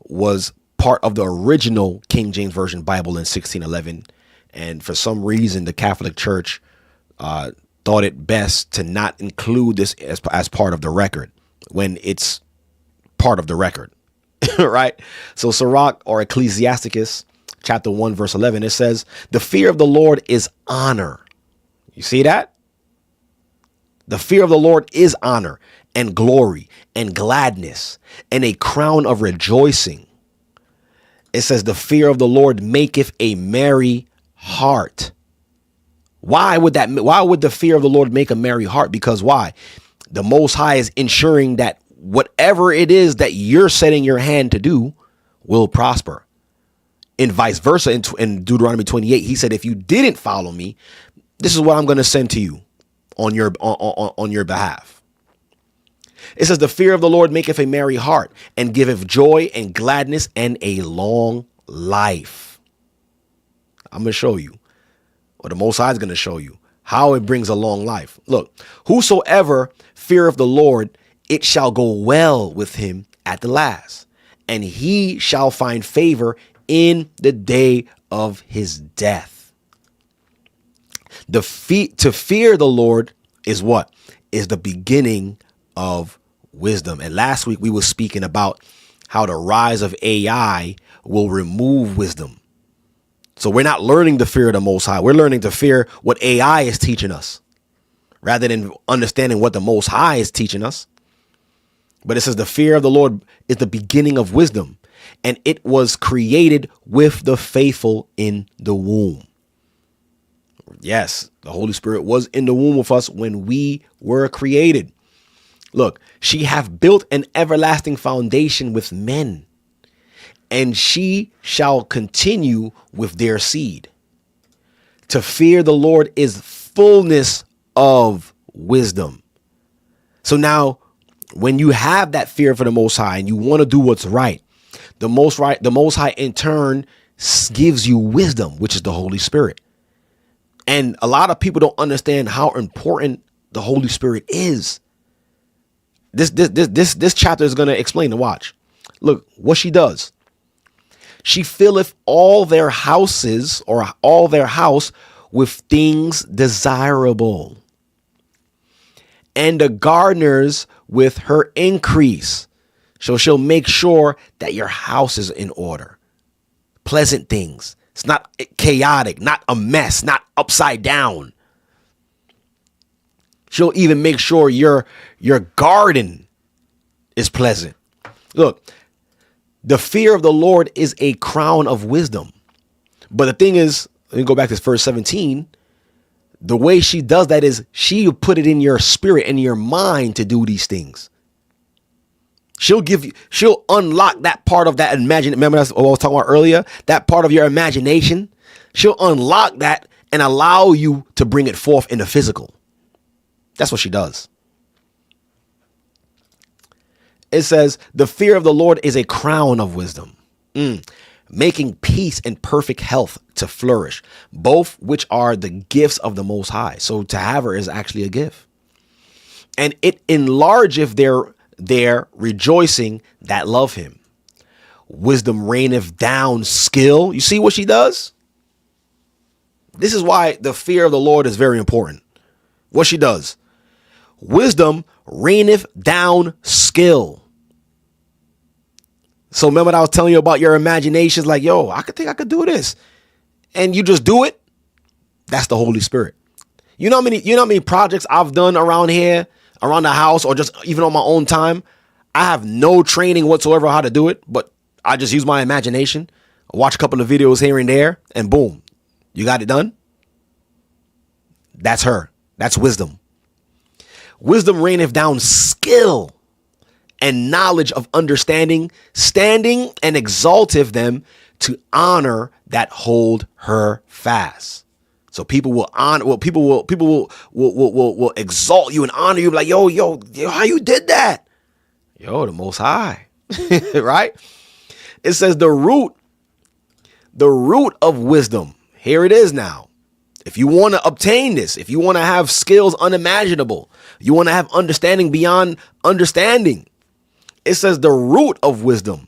B: was part of the original King James Version Bible in 1611. And for some reason, the Catholic Church thought it best to not include this as part of the record when it's part of the record, right? So Sirach or Ecclesiasticus chapter 1 verse 11, it says, the fear of the Lord is honor. You see that? The fear of the Lord is honor and glory and gladness and a crown of rejoicing. It says the fear of the Lord maketh a merry heart. Why would the fear of the Lord make a merry heart? Because why? The Most High is ensuring that whatever it is that you're setting your hand to do will prosper. And vice versa, in Deuteronomy 28, he said, if you didn't follow me, this is what I'm going to send to you on your behalf. It says, the fear of the Lord maketh a merry heart and giveth joy and gladness and a long life. I'm going to show you, or the Most High is going to show you how it brings a long life. Look, whosoever feareth the Lord, it shall go well with him at the last, and he shall find favor in the day of his death. To fear the Lord is what? Is the beginning of wisdom. And last week we were speaking about how the rise of AI will remove wisdom. So we're not learning to fear the Most High. We're learning to fear what AI is teaching us rather than understanding what the Most High is teaching us. But it says the fear of the Lord is the beginning of wisdom, and it was created with the faithful in the womb. Yes, the Holy Spirit was in the womb with us when we were created. Look, she hath built an everlasting foundation with men, and she shall continue with their seed. To fear the Lord is fullness of wisdom. So now, when you have that fear for the Most High and you want to do what's right, the Most High in turn gives you wisdom, which is the Holy Spirit. And a lot of people don't understand how important the Holy Spirit is. This chapter is going to explain to watch. Look what she does. She filleth all their houses or all their house with things desirable, and the gardeners with her increase. So she'll make sure that your house is in order. Pleasant things, It's not chaotic, not a mess, not upside down. She'll even make sure your garden is pleasant. Look, the fear of the Lord is a crown of wisdom. But the thing is, let me go back to verse 17. The way she does that is she will put it in your spirit and your mind to do these things. She'll unlock that part of that imagination. Remember that's what I was talking about earlier? That part of your imagination. She'll unlock that and allow you to bring it forth in the physical. That's what she does. It says, the fear of the Lord is a crown of wisdom, making peace and perfect health to flourish, both which are the gifts of the Most High. So to have her is actually a gift. And it enlargeth their rejoicing that love him. Wisdom raineth down skill. You see what she does? This is why the fear of the Lord is very important. What she does. Wisdom raineth down skill. So remember what I was telling you about your imaginations, like, yo, I could think I could do this. And you just do it. That's the Holy Spirit. You know how many projects I've done around here, around the house, or just even on my own time? I have no training whatsoever how to do it, but I just use my imagination. I watch a couple of videos here and there, and boom, you got it done. That's her. That's wisdom. Wisdom reigneth down skill and knowledge of understanding, standing and exalteth them to honor that hold her fast. So people will honor, people will exalt you and honor you, like, yo, how you did that? Yo, the Most High, right? It says the root of wisdom. Here it is now. If you want to obtain this, if you want to have skills unimaginable, you want to have understanding beyond understanding, it says the root of wisdom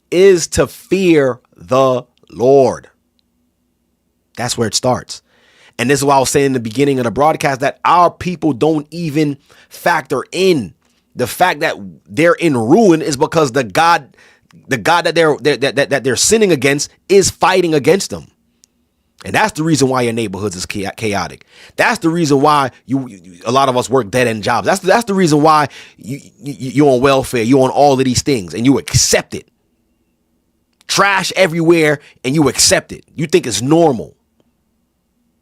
B: is to fear the Lord. That's where it starts. And this is why I was saying in the beginning of the broadcast that our people don't even factor in the fact that they're in ruin is because the God that they're sinning against is fighting against them. And that's the reason why your neighborhoods is chaotic. That's the reason why a lot of us work dead end jobs. That's the reason why you're on welfare. You're on all of these things and you accept it. Trash everywhere and you accept it. You think it's normal.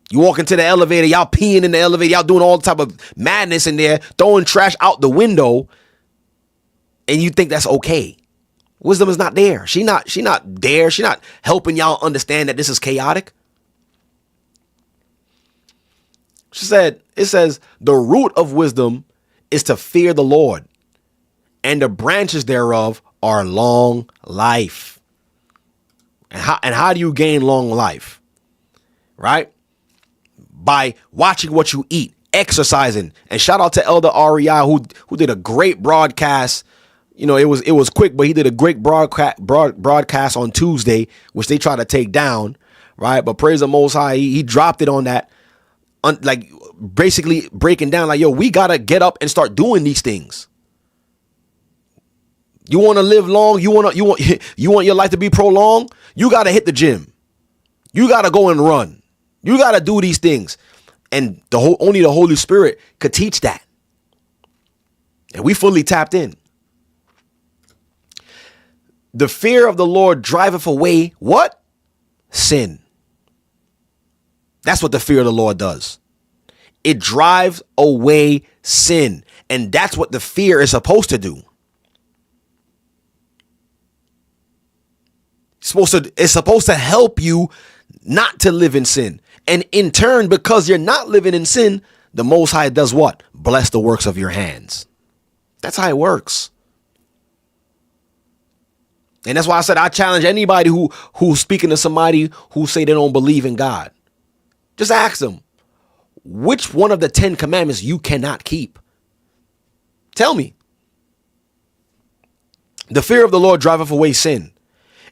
B: You walk into the elevator, y'all peeing in the elevator, y'all doing all type of madness in there, throwing trash out the window, and you think that's okay. Wisdom is not there. She not there. She not helping y'all understand that this is chaotic. It says, the root of wisdom is to fear the Lord, and the branches thereof are long life. And how do you gain long life? Right? By watching what you eat, exercising. And shout out to Elder Rawchaa who did a great broadcast. You know, it was quick, but he did a great broadcast on Tuesday, which they tried to take down. Right? But praise the Most High, he dropped it on that. Like basically breaking down like, yo, we got to get up and start doing these things. You want to live long? You want your life to be prolonged? You got to hit the gym. You got to go and run. You got to do these things. And only the Holy Spirit could teach that. And we fully tapped in. The fear of the Lord driveth away what? Sin. That's what the fear of the Lord does. It drives away sin. And that's what the fear is supposed to do. It's supposed to help you not to live in sin. And in turn, because you're not living in sin, the Most High does what? Bless the works of your hands. That's how it works. And that's why I said I challenge anybody who's speaking to somebody who say they don't believe in God. Just ask them, which one of the 10 commandments you cannot keep? Tell me. The fear of the Lord driveth away sin,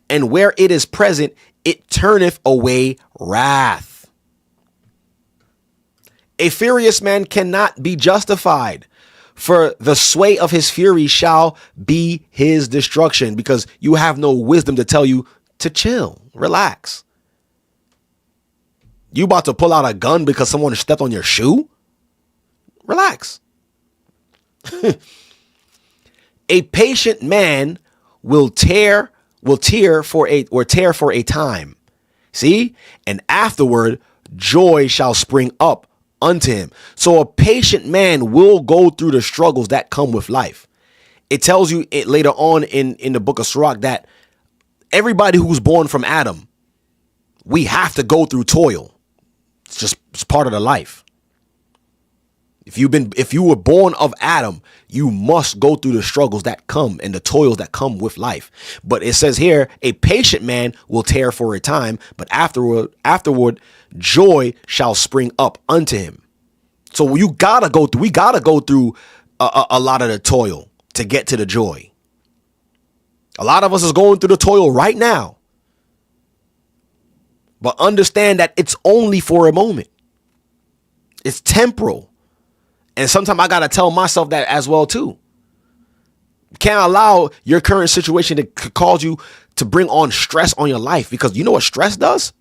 B: and where it is present, it turneth away wrath. A furious man cannot be justified, for the sway of his fury shall be his destruction, because you have no wisdom to tell you to chill, relax. You about to pull out a gun because someone stepped on your shoe? Relax. A patient man will tear for a time. See? And afterward, joy shall spring up unto him. So a patient man will go through the struggles that come with life. It tells you it later on in the book of Sirach that everybody who's born from Adam, we have to go through toil. It's part of the life. If you were born of Adam, you must go through the struggles that come and the toils that come with life. But it says here, a patient man will tear for a time, but afterward, joy shall spring up unto him. So we gotta go through a lot of the toil to get to the joy. A lot of us is going through the toil right now. But understand that it's only for a moment. It's temporal. And sometimes I got to tell myself that as well, too. You can't allow your current situation to cause you to bring on stress on your life, because you know what stress does?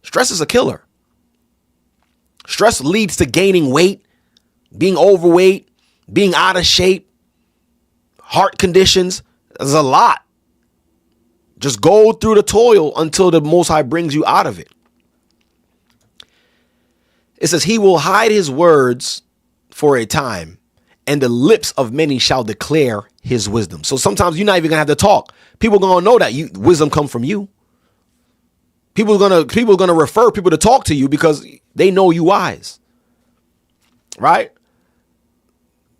B: Stress is a killer. Stress leads to gaining weight, being overweight, being out of shape, heart conditions. There's a lot. Just go through the toil until the Most High brings you out of it. It says, he will hide his words for a time, and the lips of many shall declare his wisdom. So sometimes you're not even gonna have to talk. People gonna know that wisdom come from you. People are gonna refer people to talk to you because they know you wise. Right?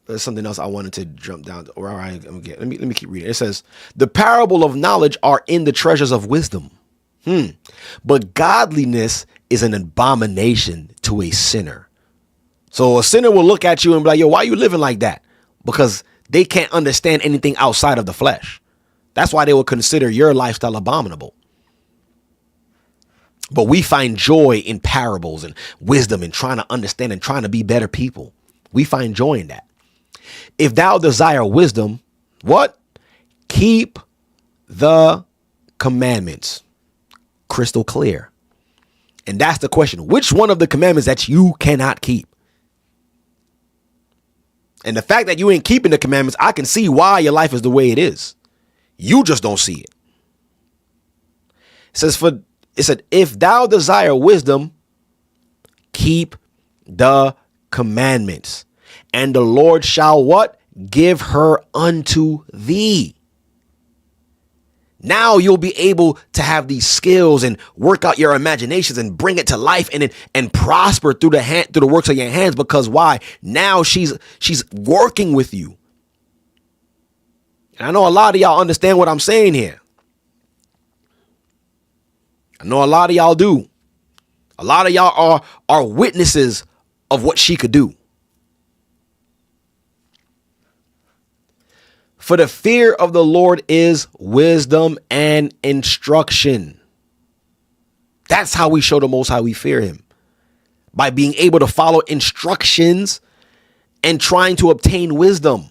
B: There's something else I wanted to jump down to. All right, let me keep reading. It says, the parable of knowledge are in the treasures of wisdom. But godliness is an abomination to a sinner. So a sinner will look at you and be like, yo, why are you living like that? Because they can't understand anything outside of the flesh. That's why they will consider your lifestyle abominable. But we find joy in parables and wisdom and trying to understand and trying to be better people. We find joy in that. If thou desire wisdom, what? Keep the commandments. Crystal clear. And that's the question. Which one of the commandments that you cannot keep? And the fact that you ain't keeping the commandments, I can see why your life is the way it is. You just don't see it. It said, if thou desire wisdom, keep the commandments. And the Lord shall what? Give her unto thee. Now you'll be able to have these skills and work out your imaginations and bring it to life and prosper through the works of your hands. Because why? Now she's working with you. And I know a lot of y'all understand what I'm saying here. I know a lot of y'all do. A lot of y'all are witnesses of what she could do. For the fear of the Lord is wisdom and instruction. That's how we show the Most High we fear him. By being able to follow instructions and trying to obtain wisdom.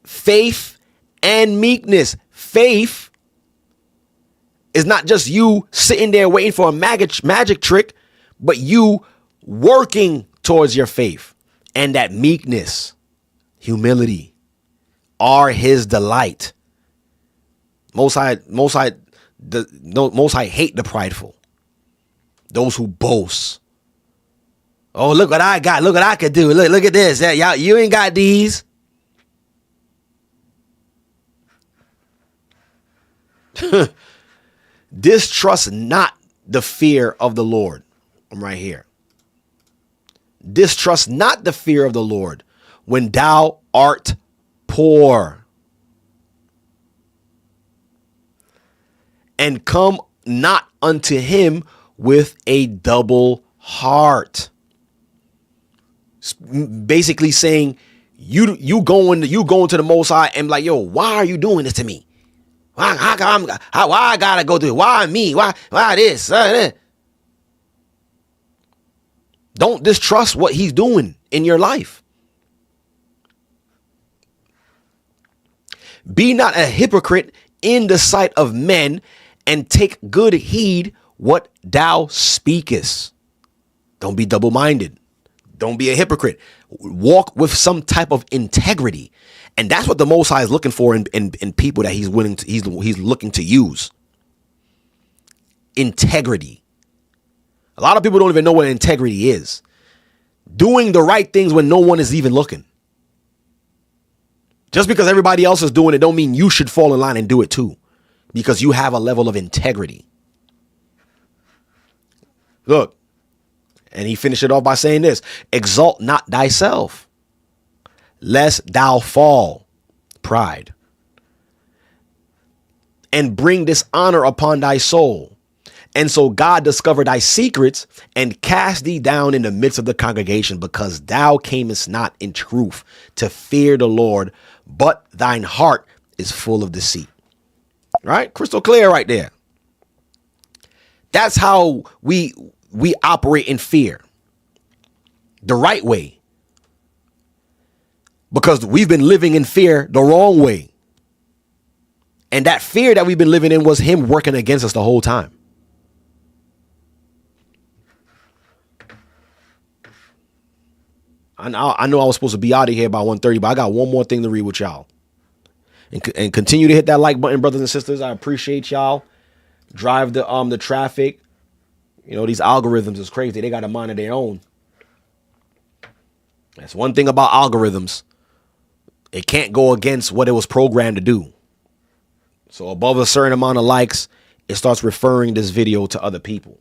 B: Faith and meekness. Faith is not just you sitting there waiting for a magic trick, but you working towards your faith. And that meekness, humility, are his delight. Most High hate the prideful. Those who boast. Oh, look what I got. Look what I could do. Look at this. Y'all, you ain't got these. Distrust not the fear of the Lord. I'm right here. Distrust not the fear of the Lord when thou art poor, and come not unto him with a double heart. Basically saying you going to the Most High and like, yo, why are you doing this to me? Why I gotta go through it? Why me? Why this? Don't distrust what he's doing in your life. Be not a hypocrite in the sight of men, and take good heed what thou speakest. Don't be double-minded. Don't be a hypocrite. Walk with some type of integrity. And that's what the Most High is looking for in people that he's looking to use. Integrity. A lot of people don't even know what integrity is. Doing the right things when no one is even looking. Just because everybody else is doing it don't mean you should fall in line and do it too. Because you have a level of integrity. Look. And he finished it off by saying this. Exalt not thyself, lest thou fall. Pride. And bring dishonor upon thy soul. And so God discovered thy secrets and cast thee down in the midst of the congregation, because thou camest not in truth to fear the Lord, but thine heart is full of deceit. Right? Crystal clear right there. That's how we operate in fear. The right way. Because we've been living in fear the wrong way. And that fear that we've been living in was him working against us the whole time. I know I was supposed to be out of here by 1:30, but I got one more thing to read with y'all. And continue to hit that like button, brothers and sisters. I appreciate y'all. Drive the traffic. You know, these algorithms is crazy. They got a mind of their own. That's one thing about algorithms. It can't go against what it was programmed to do. So above a certain amount of likes, it starts referring this video to other people.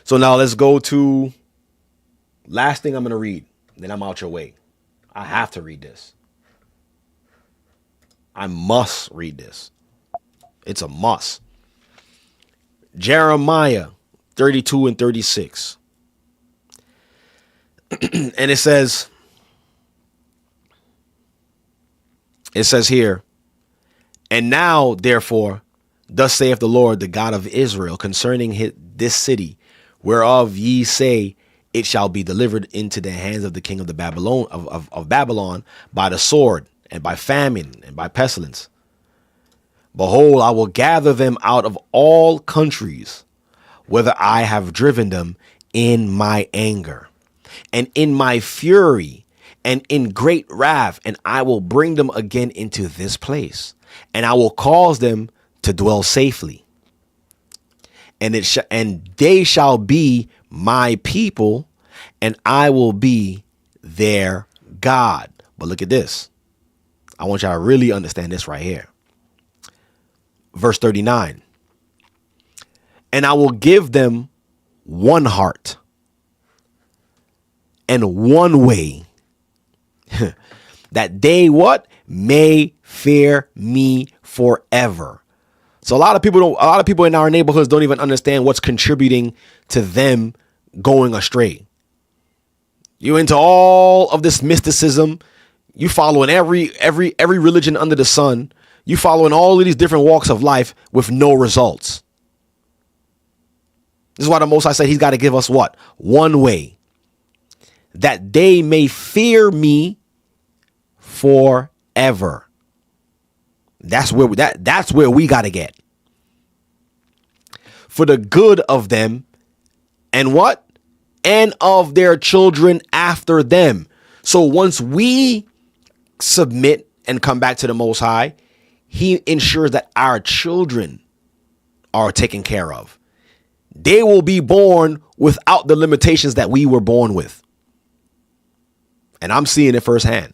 B: So now let's go to last thing I'm going to read. Then I'm out your way. I have to read this. I must read this. It's a must. Jeremiah 32 and 36. And it says here, and now, therefore, thus saith the Lord, the God of Israel, concerning this city, whereof ye say, it shall be delivered into the hands of the king of the Babylon by the sword and by famine and by pestilence. Behold, I will gather them out of all countries, whither I have driven them in my anger and in my fury and in great wrath, and I will bring them again into this place, and I will cause them to dwell safely. And they shall be my people, and I will be their God. But look at this. I want y'all to really understand this right here. Verse 39. And I will give them one heart and one way, that they what? May fear me forever. So a lot of people in our neighborhoods don't even understand what's contributing to them going astray. You're into all of this mysticism. You following every religion under the sun. You following all of these different walks of life with no results. This is why the Most High said he's got to give us what? One way. That they may fear me forever. That's where we got to get. For the good of them and what? And of their children after them. So once we submit and come back to the Most High, he ensures that our children are taken care of. They will be born without the limitations that we were born with. And I'm seeing it firsthand.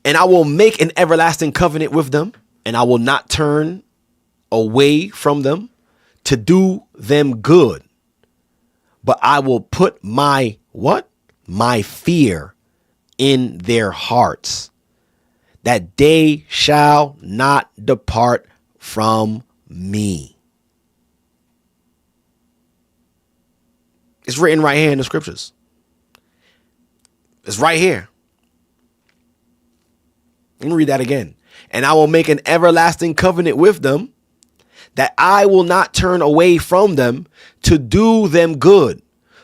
B: And I will make an everlasting covenant with them, and I will not turn away from them to do them good. But I will put my what? My fear in their hearts, that they shall not depart from me. It's written right here in the scriptures. It's right here. Let me read that again. And I will make an everlasting covenant with them, that I will not turn away from them to do them good,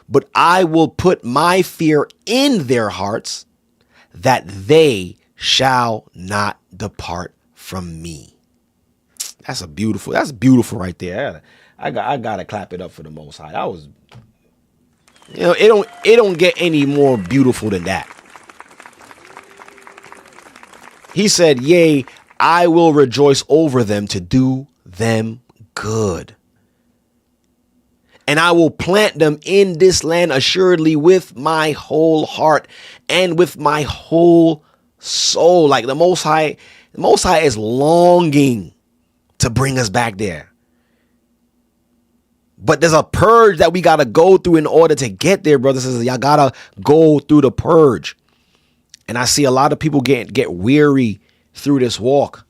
B: but I will put my fear in their hearts, that they shall not depart from me. That's beautiful right there. I gotta clap it up for the Most High. That was, it don't get any more beautiful than that. He said, yea, I will rejoice over them to do them good. And I will plant them in this land assuredly with my whole heart and with my whole soul. Like the Most High is longing to bring us back there. But there's a purge that we got to go through in order to get there, brothers and sisters. Y'all got to go through the purge. And I see a lot of people get weary through this walk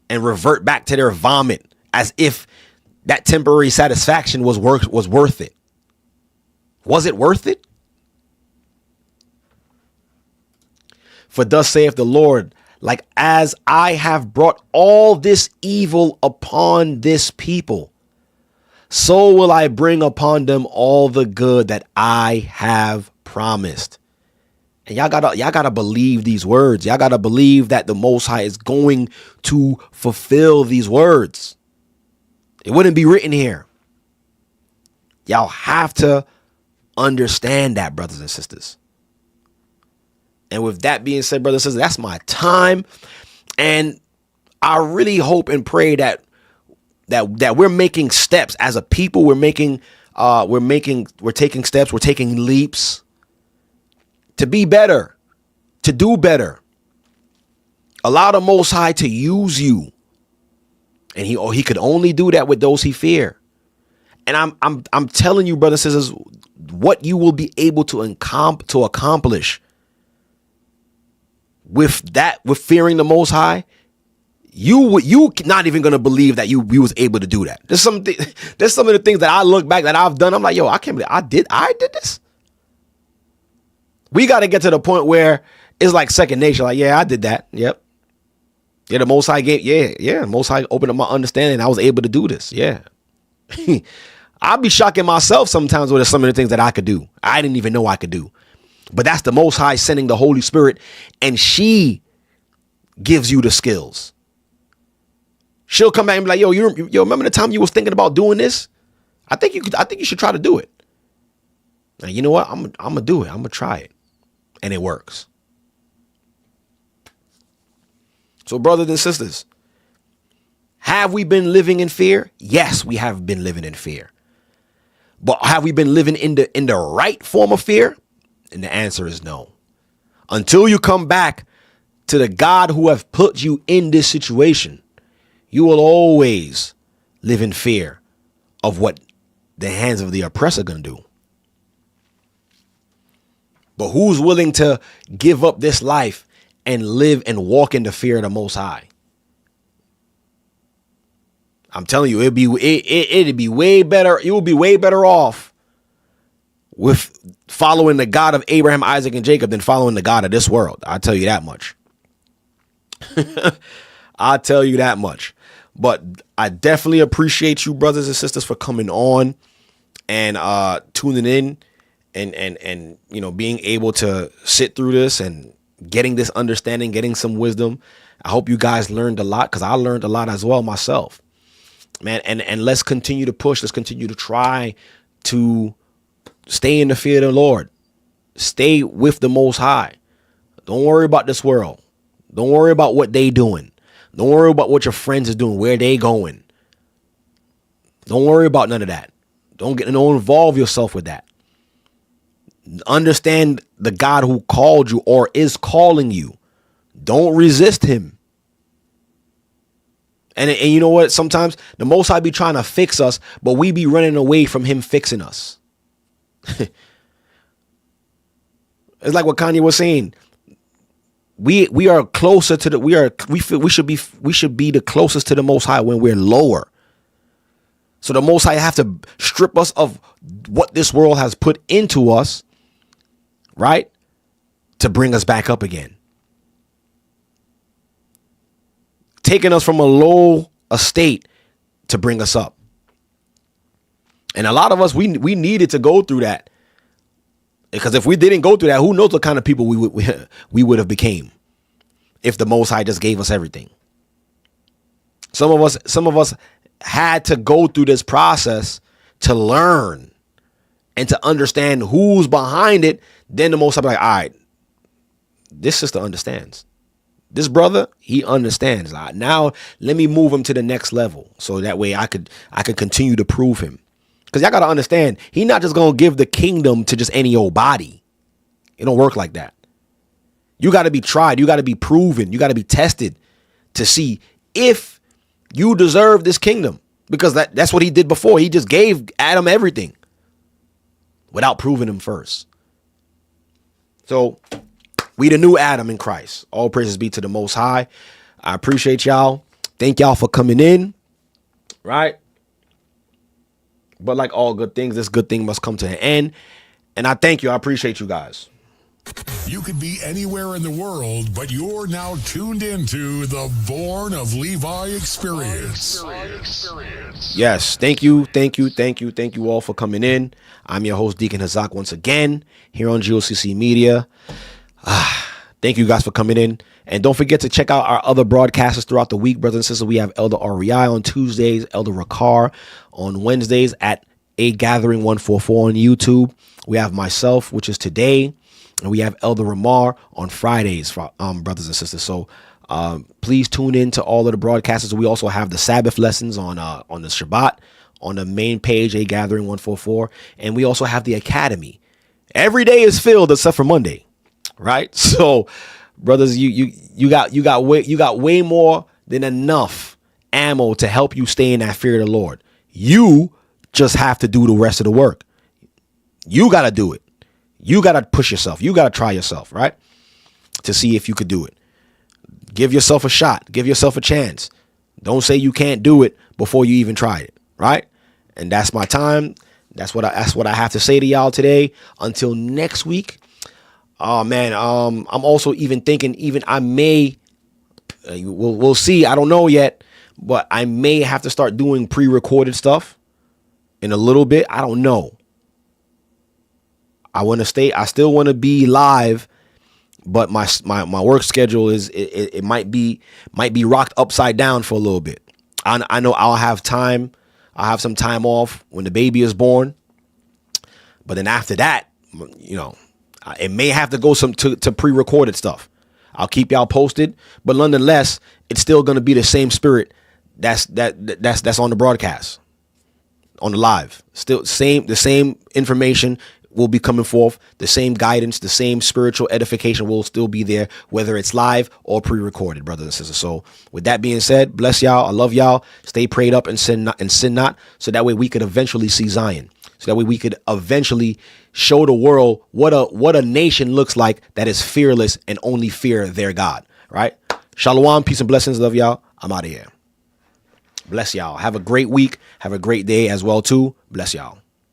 B: and revert back to their vomit as if that temporary satisfaction was worth it. Was it worth it? For thus saith the Lord, like as I have brought all this evil upon this people, so will I bring upon them all the good that I have promised. And y'all gotta believe these words. Y'all gotta believe that the Most High is going to fulfill these words. It wouldn't be written here. Y'all have to understand that, brothers and sisters. And with that being said, brothers and sisters, that's my time. And I really hope and pray that we're making steps as a people. We're taking steps. We're taking leaps to be better, to do better. Allow the Most High to use you. And he could only do that with those he fear. And I'm telling you, brothers and sisters, what you will be able to accomplish with fearing the Most High, you not even gonna believe that we was able to do that. There's some of the things that I look back that I've done. I'm like, yo, I can't believe I did this. We got to get to the point where it's like second nature. Like, yeah, I did that. Yep. Yeah, the Most High the Most High opened up my understanding. I was able to do this. Yeah. I'll be shocking myself sometimes with some of the things that I could do. I didn't even know I could do. But that's the Most High sending the Holy Spirit, and she gives you the skills. She'll come back and be like, yo, remember the time you was thinking about doing this? I think you should try to do it. Now, you know what? I'm gonna do it. I'm gonna try it. And it works. So, brothers and sisters, have we been living in fear? Yes, we have been living in fear. But have we been living in the right form of fear? And the answer is no. Until you come back to the God who have put you in this situation, you will always live in fear of what the hands of the oppressor are going to do. But who's willing to give up this life and live and walk in the fear of the Most High? I'm telling you, it'd be way better. You will be way better off with following the God of Abraham, Isaac, and Jacob than following the God of this world. I'll tell you that much. I'll tell you that much. But I definitely appreciate you, brothers and sisters, for coming on and tuning in and being able to sit through this and getting this understanding, getting some wisdom. I hope you guys learned a lot, because I learned a lot as well myself, man. And let's continue to push. Let's continue to try to stay in the fear of the Lord. Stay with the Most High. Don't worry about this world. Don't worry about what they doing. Don't worry about what your friends are doing, where they going. Don't worry about none of that. Don't involve yourself with that. Understand the God who called you or is calling you. Don't resist him. And you know what? Sometimes the Most High be trying to fix us, but we be running away from him fixing us. It's like what Kanye was saying. We are closer to we should be the closest to the Most High when we're lower. So the Most High have to strip us of what this world has put into us, right? To bring us back up again. Taking us from a low estate to bring us up. And a lot of us, we needed to go through that. Because if we didn't go through that, who knows what kind of people we would have became if the Most High just gave us everything. Some of us had to go through this process to learn and to understand who's behind it. Then the Most High be like, all right, this sister understands. This brother, he understands. Now let me move him to the next level, so that way I could continue to prove him. Because y'all gotta understand, he not just gonna give the kingdom to just any old body. It don't work like that. You gotta be tried. You gotta be proven. You gotta be tested to see if you deserve this kingdom. Because that's what he did before. He just gave Adam everything without proving him first. So we the new Adam in Christ. All praises be to the Most High. I appreciate y'all. Thank y'all for coming in. Right? But like all good things, this good thing must come to an end. And I thank you. I appreciate you guys.
M: You could be anywhere in the world, but you're now tuned into the Born of Levi experience.
B: Yes, thank you all for coming in. I'm your host, Deacon Hazak, once again, here on G.O.C.C Media. Thank you guys for coming in. And don't forget to check out our other broadcasters throughout the week, brothers and sisters. We have Elder Rawchaa on Tuesdays, Elder Rawchaa on Wednesdays at A Gathering 144 on YouTube. We have myself, which is today. And we have Elder Ramar on Fridays, for, brothers and sisters. So please tune in to all of the broadcasters. We also have the Sabbath lessons on the Shabbat on the main page, A Gathering 144. And we also have the Academy. Every day is filled except for Monday, right? So, brothers, you got way more than enough ammo to help you stay in that fear of the Lord. You just have to do the rest of the work. You got to do it. You got to push yourself. You got to try yourself, right? To see if you could do it. Give yourself a shot. Give yourself a chance. Don't say you can't do it before you even try it, right? And that's my time. That's what I have to say to y'all today. Until next week. Oh man, I'm also even thinking I may we'll see. I don't know yet, but I may have to start doing pre-recorded stuff in a little bit. I don't know. I still want to be live, but my work schedule is it might be rocked upside down for a little bit. I know I'll have time. I'll have some time off when the baby is born. But then after that, it may have to go to pre-recorded stuff. I'll keep y'all posted, but nonetheless, it's still going to be the same spirit that's on the broadcast, on the live. Still the same information will be coming forth. The same guidance, the same spiritual edification will still be there, whether it's live or pre-recorded, brothers and sisters. So with that being said, bless y'all. I love y'all. Stay prayed up and sin not, so that way we could eventually see Zion. So that way we could eventually show the world what a nation looks like that is fearless and only fear their God, right? Shalom, peace and blessings. Love y'all. I'm out of here. Bless y'all. Have a great week. Have a great day as well, too. Bless y'all.